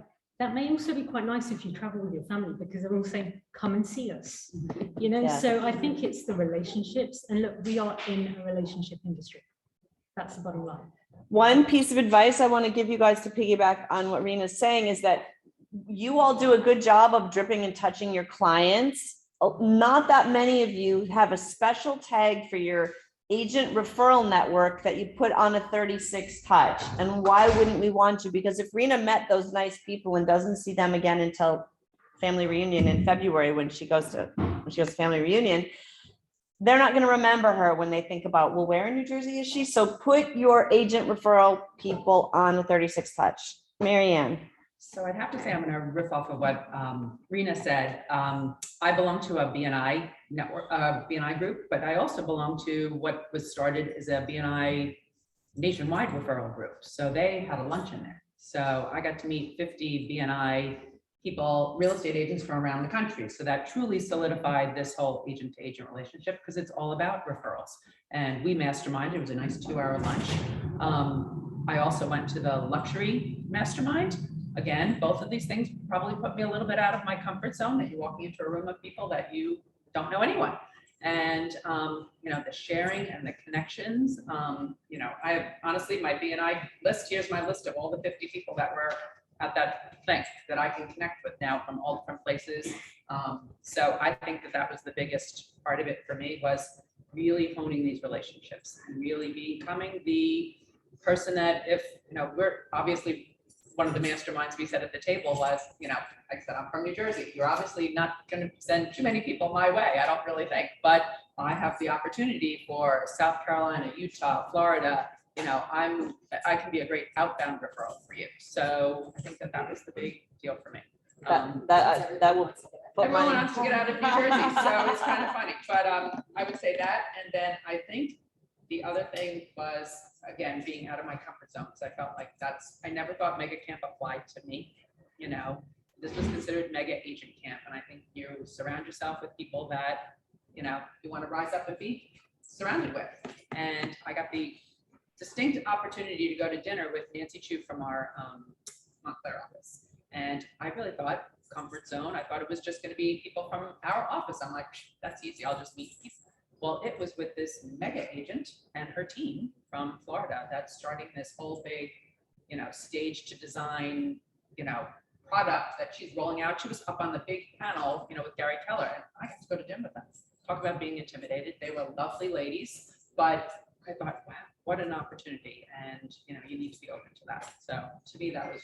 That may also be quite nice if you travel with your family, because they're all saying, come and see us, you know? Yeah. So I think it's the relationships, and look, we are in a relationship industry. That's the bottom line. One piece of advice I want to give you guys to piggyback on what Rena's saying is that you all do a good job of dripping and touching your clients. Not that many of you have a special tag for your agent referral network that you put on a 36 touch. And why wouldn't we want to? Because if Rena met those nice people and doesn't see them again until family reunion in February, when she goes to family reunion, they're not going to remember her when they think about, well, where in New Jersey is she? So put your agent referral people on a 36 touch. Marianne. So I'd have to say I'm going to riff off of what Rena said. I belong to a BNI network, BNI group, but I also belong to what was started as a BNI nationwide referral group. So they had a luncheon there. So I got to meet 50 BNI people, real estate agents from around the country. So that truly solidified this whole agent to agent relationship, because it's all about referrals. And we masterminded. It was a nice 2-hour lunch. I also went to the luxury mastermind. Again, both of these things probably put me a little bit out of my comfort zone, that you're walking into a room of people that you don't know anyone. And, you know, the sharing and the connections, you know, I have honestly my BNI list. Here's my list of all the 50 people that were at that thing that I can connect with now from all different places. So I think that that was the biggest part of it for me, was really honing these relationships and really becoming the person that, if, you know, we're obviously, one of the masterminds we said at the table was, you know, like I said, I'm from New Jersey. You're obviously not going to send too many people my way, I don't really think, but I have the opportunity for South Carolina, Utah, Florida. You know, I can be a great outbound referral for you. So I think that that was the big deal for me. That will put Everyone money. wants to get out of New Jersey, so it's kind of funny, but I would say that. And then I think the other thing was, again, being out of my comfort zone, because I felt like I never thought mega camp applied to me. You know, this was considered mega agent camp. And I think you surround yourself with people that, you know, you want to rise up and be surrounded with. And I got the distinct opportunity to go to dinner with Nancy Chu from our Montclair office. And I really thought comfort zone. I thought it was just going to be people from our office. I'm like, that's easy. I'll just meet people. Well, it was with this mega agent and her team from Florida that's starting this whole big, you know, stage to design, you know, product that she's rolling out. She was up on the big panel, you know, with Gary Keller, and I got to go to dinner with them. Talk about being intimidated. They were lovely ladies, but I thought, wow, what an opportunity. And, you know, you need to be open to that. So to me, that was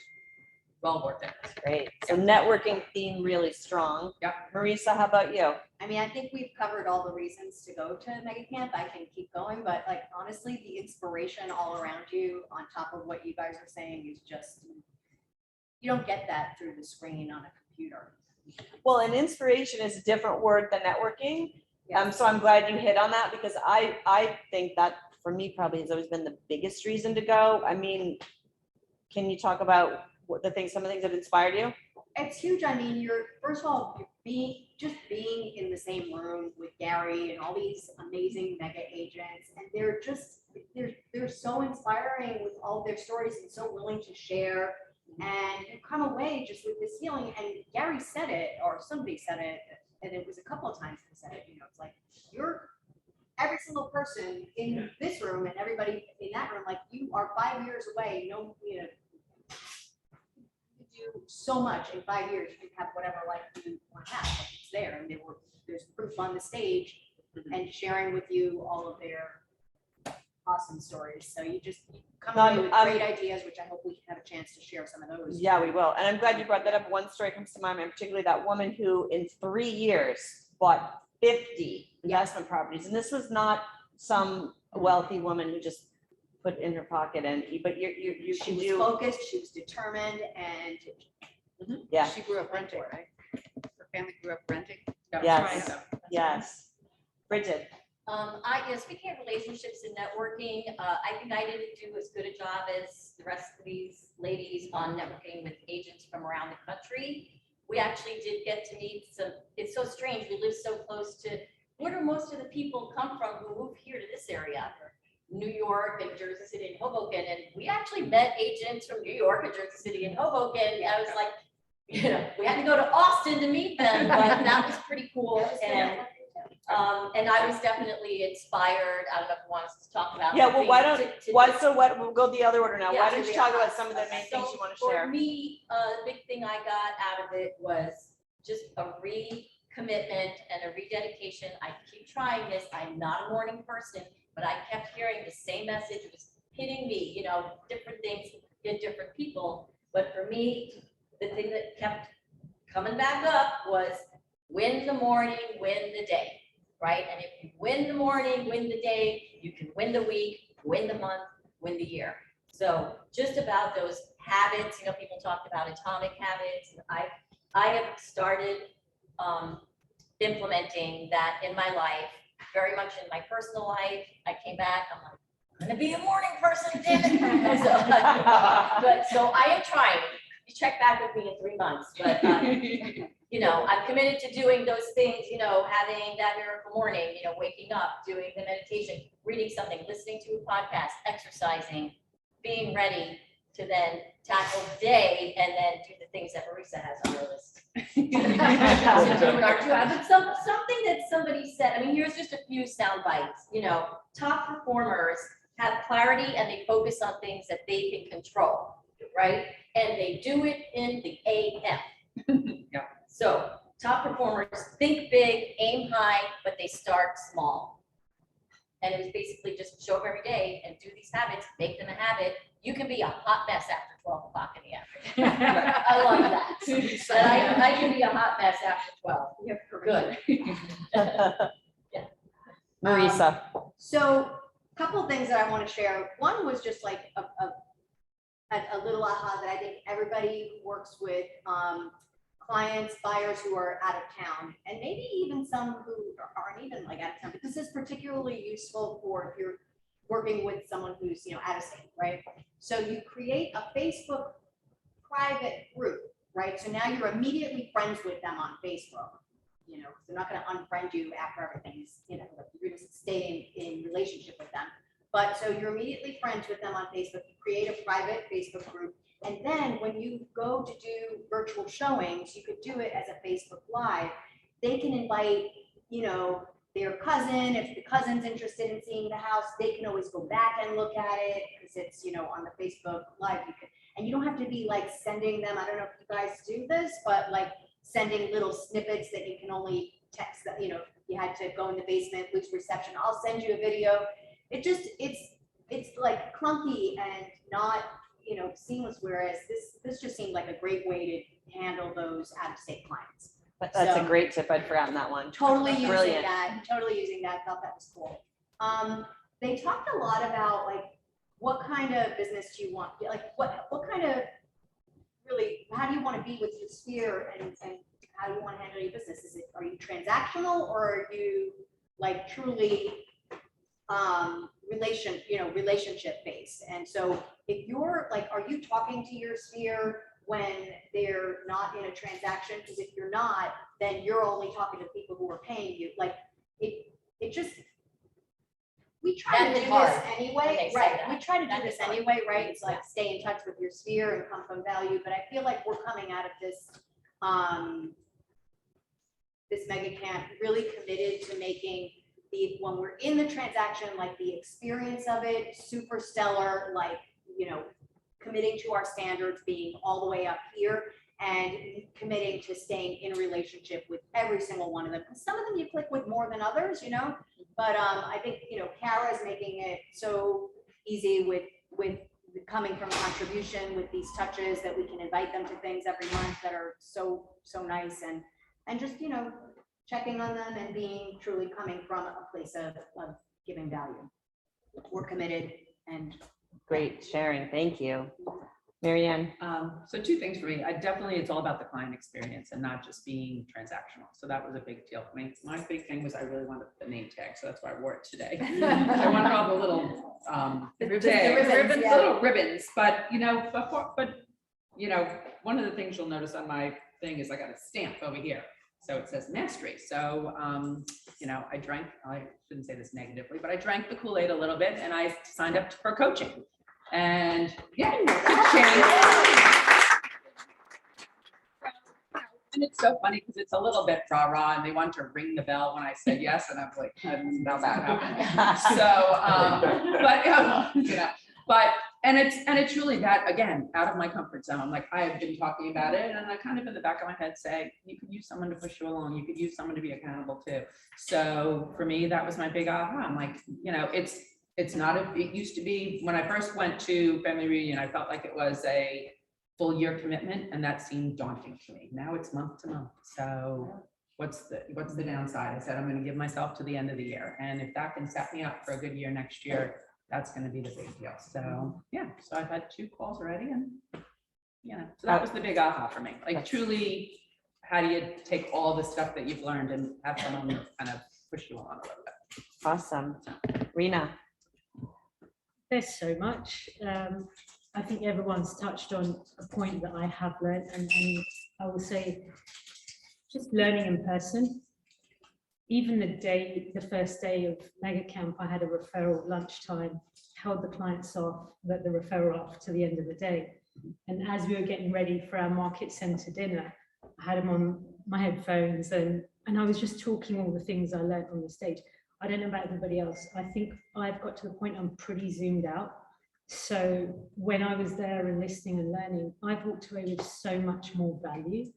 well worth it. Great. So networking theme really strong. Yep. Marisa, how about you? I mean, I think we've covered all the reasons to go to mega camp. I can keep going, but like, honestly, the inspiration all around you on top of what you guys are saying is just, you don't get that through the screen on a computer. Well, and inspiration is a different word than networking. Yeah. So I'm glad you hit on that, because I think that for me probably has always been the biggest reason to go. I mean, can you talk about what some of the things that inspired you? It's huge. I mean, first of all, being in the same room with Gary and all these amazing mega agents, and they're so inspiring with all their stories and so willing to share. And you come away just with this feeling, and Gary said it, or somebody said it, and it was a couple of times they said it, it's like, you're every single person in this room and everybody in that room, like you are 5 years away, you do so much in 5 years, you can have whatever life you want to have, like, it's there, and there's proof on the stage and sharing with you all of their awesome stories. So you come away with great ideas, which I hope we can have a chance to share some of those. Yeah, we will. And I'm glad you brought that up. One story comes to mind, and particularly that woman who in 3 years bought 50 investment properties. And this was not some wealthy woman who just put in her pocket but she was focused, she was determined, and yeah. She grew up renting, right? Her family grew up renting. Yes, yes. Bridget. Speaking of relationships and networking, I think I didn't do as good a job as the rest of these ladies on networking with agents from around the country. We actually did get to meet it's so strange, we live so close to, where do most of the people come from who move here to this area? New York and Jersey City and Hoboken, and we actually met agents from New York and Jersey City and Hoboken. I was like, we had to go to Austin to meet them, but that was pretty cool. And I was definitely inspired. I don't know if you want us to talk about. Yeah, well, we'll go the other order now. Yeah, why don't you talk about some of the main things you want to share? For me, the big thing I got out of it was just a recommitment and a rededication. I keep trying this. I'm not a morning person, but I kept hearing the same message. It was hitting me, different things in different people. But for me, the thing that kept coming back up was win the morning, win the day, right? And if you win the morning, win the day, you can win the week, win the month, win the year. So just about those habits, people talked about atomic habits. I have started implementing that in my life, very much in my personal life. I came back, I'm like, I'm gonna be a morning person, damn it. So I am trying. You check back with me in 3 months, but I'm committed to doing those things, having that miracle morning, waking up, doing the meditation, reading something, listening to a podcast, exercising, being ready to then tackle the day and then do the things that Marisa has on her list. Something that somebody said, here's just a few sound bites, top performers have clarity and they focus on things that they can control, right? And they do it in the AM. Yeah. So top performers think big, aim high, but they start small. And it was basically just show up every day and do these habits, make them a habit. You can be a hot mess after 12 o'clock in the afternoon. I love that. But I can be a hot mess after 12. Good. Yeah. Marisa. So a couple of things that I want to share. One was just like a little aha that I think everybody who works with clients, buyers who are out of town, and maybe even some who aren't even like out of town, but this is particularly useful for if you're working with someone who's out of state, right? So you create a Facebook private group, right? So now you're immediately friends with them on Facebook. They're not going to unfriend you after everything's, you're going to stay in relationship with them. But so you're immediately friends with them on Facebook. You create a private Facebook group. And then when you go to do virtual showings, you could do it as a Facebook Live. They can invite, their cousin. If the cousin's interested in seeing the house, they can always go back and look at it because it's, on the Facebook Live. And you don't have to be like sending them. I don't know if you guys do this, but like sending little snippets that you can only text that, you had to go in the basement, lose reception. I'll send you a video. It's like clunky and not, seamless. Whereas this just seemed like a great way to handle those out-of-state clients. That's a great tip. I'd forgotten that one. Totally using Brilliant. that. Thought that was cool. They talked a lot about like what kind of business do you want? Like what kind of really, how do you want to be with your sphere and how do you want to handle your business? Are you transactional or are you like truly relationship based? And so if you're like, are you talking to your sphere when they're not in a transaction, because if you're not, then you're only talking to people who are paying you. Like, it just, we try That to is do hard this when anyway, they say right? that. We try to That do is this hard. anyway, right? It's like stay in touch with your sphere and come from value, but I feel like we're coming out of this, this mega camp really committed to making when we're in the transaction, like the experience of it, super stellar, like, you know, committing to our standards, being all the way up here, and committing to staying in a relationship with every single one of them. Some of them you click with more than others, you know, but I think, you know, Kara's making it so easy with coming from contribution, with these touches that we can invite them to things every month that are so nice, and just, you know, checking on them and being truly coming from a place of giving value. We're committed and. Great sharing. Thank you. Mary Ann. So two things for me. It's all about the client experience and not just being transactional. So that was a big deal for me. My big thing was I really wanted the name tag, so that's why I wore it today. I wanted all the little ribbons, yeah. little ribbons, but you know, one of the things you'll notice on my thing is I got a stamp over here. So it says mastery. So, you know, I shouldn't say this negatively, but I drank the Kool-Aid a little bit and I signed up for coaching. And yeah, and it's so funny because it's a little bit rah-rah and they want to ring the bell when I said yes. And I was like, how's that happen? So, you know, and it's really that, again, out of my comfort zone. Like I have been talking about it and I kind of in the back of my head say, you could use someone to push you along. You could use someone to be accountable too. So for me, that was my big aha. I'm like, you know, it's not, it used to be when I first went to family reunion, I felt like it was a full year commitment and that seemed daunting to me. Now it's month to month. So what's the downside? I said, I'm going to give myself to the end of the year. And if that can set me up for a good year next year, that's going to be the big deal. So yeah, so I've had 2 calls already and you know, so that was the big aha for me. Like truly, how do you take all the stuff that you've learned and have someone kind of push you along a little bit? Awesome. Rena. There's so much. I think everyone's touched on a point that I have learned, and I will say just learning in person. Even the first day of Mega Camp, I had a referral lunchtime, held the clients off, let the referral off to the end of the day. And as we were getting ready for our market center dinner, I had them on my headphones and I was just talking all the things I learned on the stage. I don't know about everybody else. I think I've got to the point I'm pretty zoomed out. So when I was there and listening and learning, I've walked away with so much more value.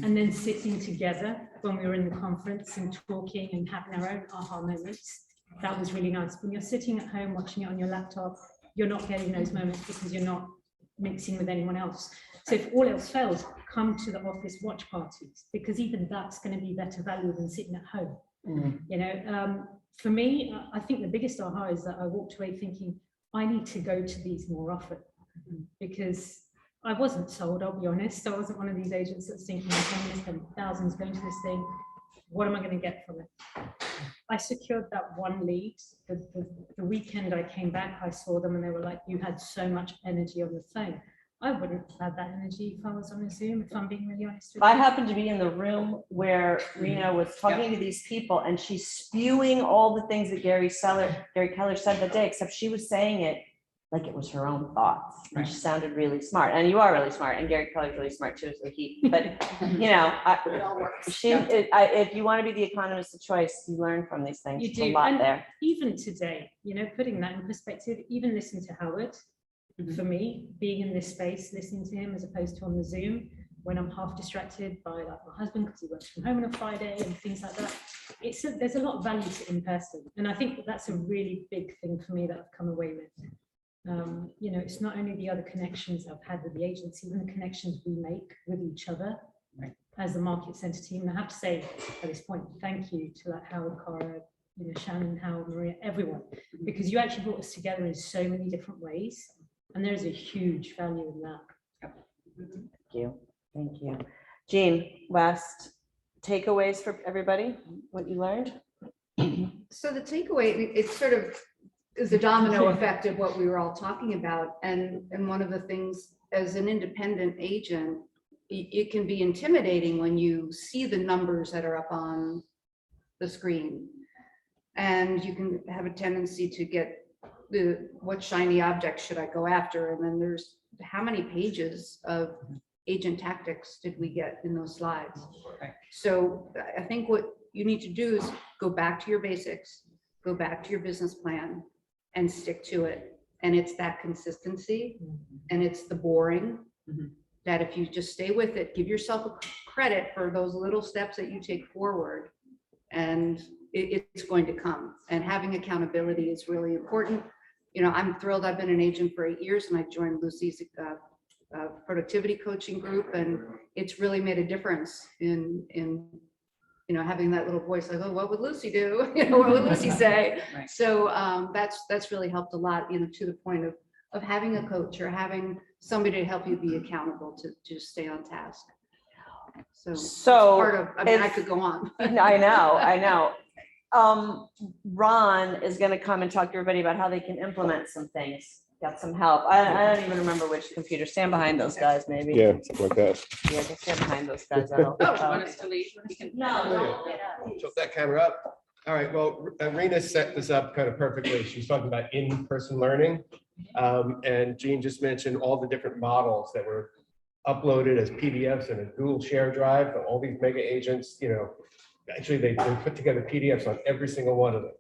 And then sitting together when we were in the conference and talking and having our own aha moments, that was really nice. When you're sitting at home watching it on your laptop, you're not getting those moments because you're not mixing with anyone else. So if all else fails, come to the office watch parties, because even that's going to be better value than sitting at home. You know, for me, I think the biggest aha is that I walked away thinking, I need to go to these more often, because I wasn't sold, I'll be honest. So I wasn't one of these agents that's thinking, I'm going to spend thousands going to this thing. What am I going to get from it? I secured that one lead. The weekend I came back, I saw them and they were like, you had so much energy on the phone. I wouldn't have that energy if I was on a Zoom, if I'm being really honest with you. I happened to be in the room where Rena was talking to these people and she's spewing all the things that Gary Keller said that day, except she was saying it like it was her own thoughts. And she sounded really smart. And you are really smart. And Gary Keller's really smart too. So but you know, if you want to be the economist of choice, you learn from these things. You There's a do. lot And there. even today, you know, putting that in perspective, even listen to Howard, for me, being in this space, listening to him as opposed to on the Zoom, when I'm half distracted by like my husband because he works from home on a Friday and things like that. There's a lot of value to in person. And I think that's a really big thing for me that I've come away with. You know, it's not only the other connections I've had with the agency, even the connections we make with each other as the market center team. And I have to say at this point, thank you to like Howard, Cara, you know, Shannon, Howard, Maria, everyone, because you actually brought us together in so many different ways. And there's a huge value in that. Thank you. Thank you. Jean, last takeaways for everybody, what you learned? So the takeaway, it's sort of is the domino effect of what we were all talking about. And one of the things as an independent agent, it can be intimidating when you see the numbers that are up on the screen. And you can have a tendency to get what shiny object should I go after? And then there's how many pages of agent tactics did we get in those slides? So I think what you need to do is go back to your basics, go back to your business plan and stick to it. And it's that consistency and it's the boring that if you just stay with it, give yourself a credit for those little steps that you take forward, and it's going to come. And having accountability is really important. You know, I'm thrilled. I've been an agent for 8 years and I joined Lucy's productivity coaching group, and it's really made a difference in you know, having that little voice like, oh, what would Lucy do? You know, what would Lucy say? Right. So that's really helped a lot, you know, to the point of having a coach or having somebody to help you be accountable to stay on task. So it's part of, I mean, I could go on. I know. Ron is gonna come and talk to everybody about how they can implement some things, get some help. I don't even remember which computer. Stand behind those guys, maybe. Yeah, something like that. Yeah, just stand behind those guys. That'll- Oh, you want us to leave? We can- No, don't get up. Tilt that camera up. All right, well, Rena set this up kind of perfectly. She's talking about in-person learning. And Jean just mentioned all the different models that were uploaded as PDFs in a Google Share Drive. All these mega agents, you know, actually they put together PDFs on every single one of them.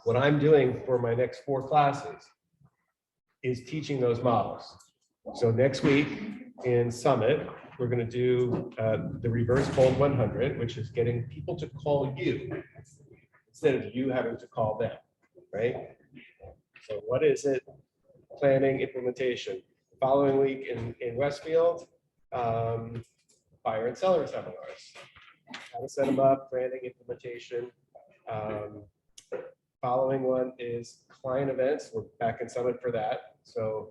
What I'm doing for my next 4 classes is teaching those models. So next week in Summit, we're going to do the reverse bold 100, which is getting people to call you instead of you having to call them, right? So what is it? Planning, implementation. Following week in Westfield, buyer and seller seminars. How to set them up, planning, implementation. Following one is client events. We're back in Summit for that. So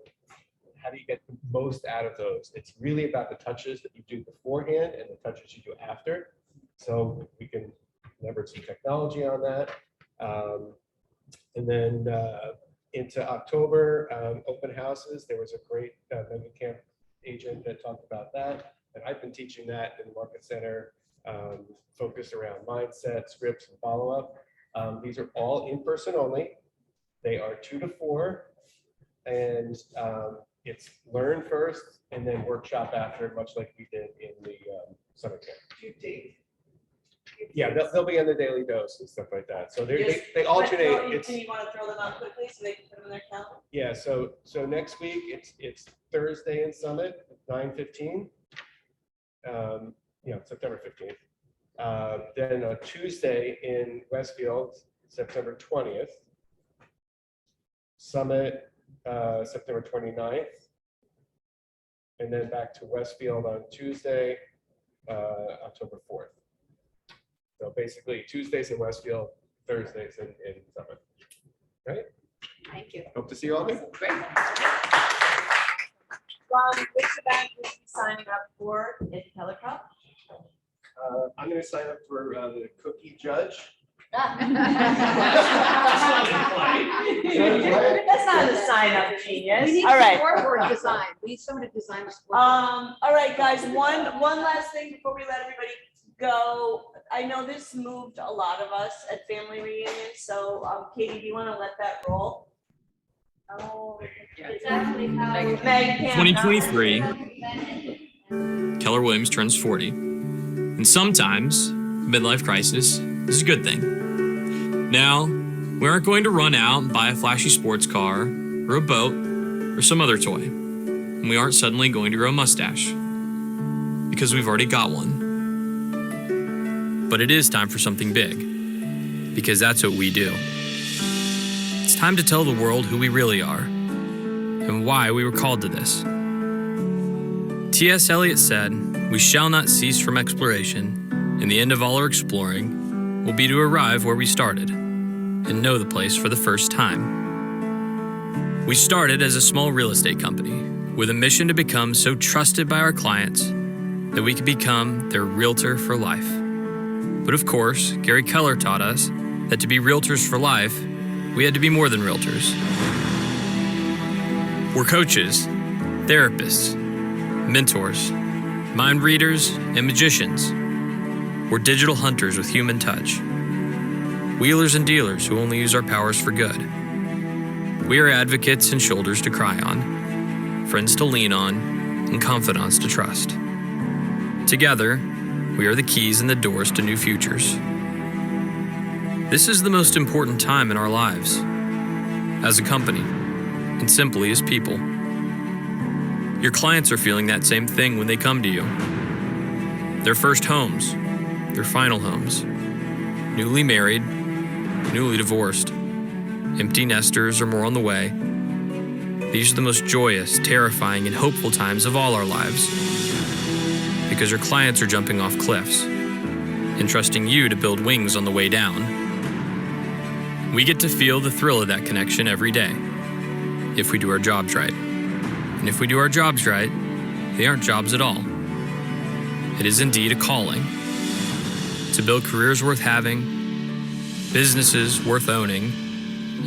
how do you get the most out of those? It's really about the touches that you do beforehand and the touches you do after. So we can leverage some technology on that. And then into October, open houses. There was a great mega camp agent that talked about that. And I've been teaching that in the Market Center, focused around mindset, scripts, and follow-up. These are all in person only. They are 2 to 4. And it's learn first and then workshop after, much like we did in the summer camp. Yeah, they'll be on the daily dose and stuff like that. So they alternate. Do you want to throw them out quickly so they can put them in their calendar? Yeah, so next week it's Thursday in Summit, 9:15. September 15th. Then a Tuesday in Westfield, September 20th. Summit, September 29th. And then back to Westfield on Tuesday, October 4th. So basically Tuesdays in Westfield, Thursdays in Summit. Right? Thank you. Hope to see you all there. Great. Which event will you be signing up for in Keller Cup? I'm going to sign up for the cookie judge. That's not a sign up, genius. We need All a right. scoreboard design. We need somebody to design a scoreboard. All right, guys, one last thing before we let everybody go. I know this moved a lot of us at family reunions, so Katie, do you want to let that roll? Oh, it's actually how Meg Camp. 2023, Keller Williams turns 40. And sometimes, midlife crisis is a good thing. Now, we aren't going to run out and buy a flashy sports car, or a boat, or some other toy. And we aren't suddenly going to grow a mustache, because we've already got one. But it is time for something big, because that's what we do. It's time to tell the world who we really are, and why we were called to this. T.S. Eliot said, "We shall not cease from exploration, and the end of all our exploring will be to arrive where we started, and know the place for the first time." We started as a small real estate company with a mission to become so trusted by our clients that we could become their realtor for life. But of course, Gary Keller taught us that to be realtors for life, we had to be more than realtors. We're coaches, therapists, mentors, mind readers, and magicians. We're digital hunters with human touch. Wheelers and dealers who only use our powers for good. We are advocates and shoulders to cry on, friends to lean on, and confidants to trust. Together, we are the keys and the doors to new futures. This is the most important time in our lives, as a company, and simply as people. Your clients are feeling that same thing when they come to you. Their first homes, their final homes, newly married, newly divorced, empty nesters or more on the way. These are the most joyous, terrifying, and hopeful times of all our lives, because your clients are jumping off cliffs and trusting you to build wings on the way down. We get to feel the thrill of that connection every day, if we do our jobs right. And if we do our jobs right, they aren't jobs at all. It is indeed a calling to build careers worth having, businesses worth owning,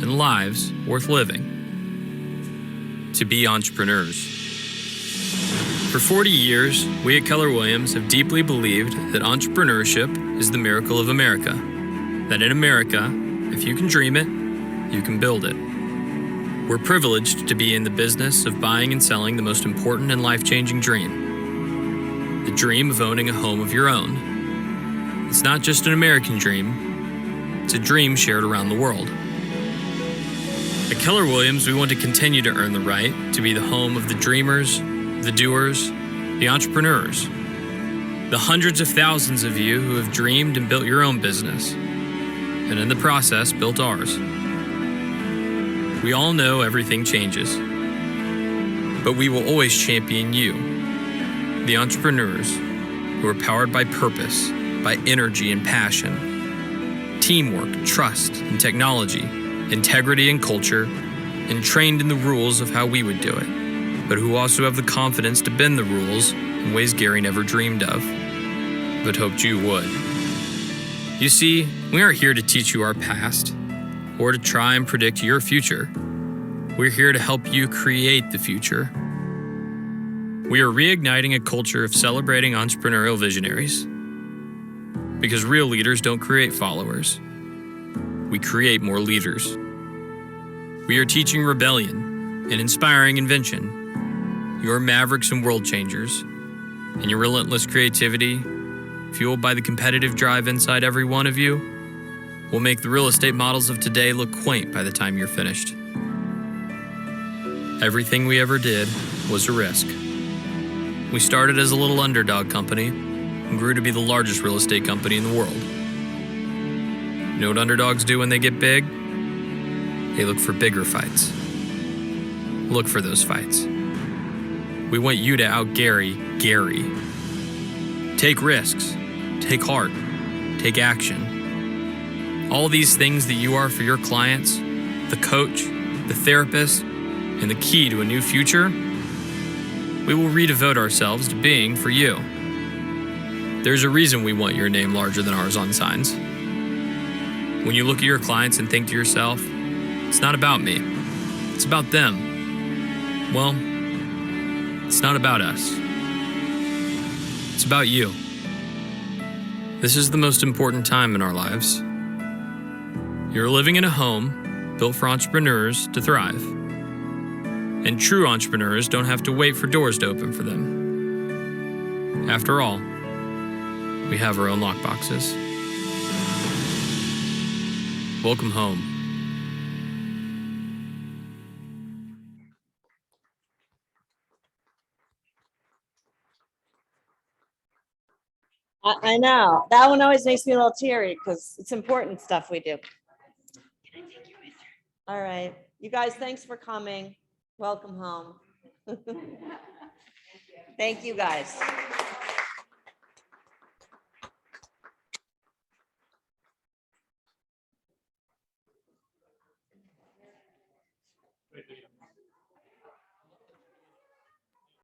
and lives worth living. To be entrepreneurs. For 40 years, we at Keller Williams have deeply believed that entrepreneurship is the miracle of America. That in America, if you can dream it, you can build it. We're privileged to be in the business of buying and selling the most important and life-changing dream. The dream of owning a home of your own. It's not just an American dream, it's a dream shared around the world. At Keller Williams, we want to continue to earn the right to be the home of the dreamers, the doers, the entrepreneurs. The hundreds of thousands of you who have dreamed and built your own business, and in the process built ours. We all know everything changes, but we will always champion you, the entrepreneurs who are powered by purpose, by energy and passion, teamwork, trust and technology, integrity and culture, and trained in the rules of how we would do it, but who also have the confidence to bend the rules in ways Gary never dreamed of, but hoped you would. You see, we aren't here to teach you our past or to try and predict your future. We're here to help you create the future. We are reigniting a culture of celebrating entrepreneurial visionaries. Because real leaders don't create followers. We create more leaders. We are teaching rebellion and inspiring invention. Your mavericks and world changers, and your relentless creativity, fueled by the competitive drive inside every one of you, will make the real estate models of today look quaint by the time you're finished. Everything we ever did was a risk. We started as a little underdog company and grew to be the largest real estate company in the world. You know what underdogs do when they get big? They look for bigger fights. Look for those fights. We want you to out-Gary Gary. Take risks. Take heart. Take action. All these things that you are for your clients, the coach, the therapist, and the key to a new future, we will redevote ourselves to being for you. There's a reason we want your name larger than ours on signs. When you look at your clients and think to yourself, it's not about me, it's about them. Well, it's not about us. It's about you. This is the most important time in our lives. You're living in a home built for entrepreneurs to thrive. And true entrepreneurs don't have to wait for doors to open for them. After all, we have our own lockboxes. Welcome home. I know. That one always makes me a little teary because it's important stuff we do. All right. You guys, thanks for coming. Welcome home. Thank you, guys.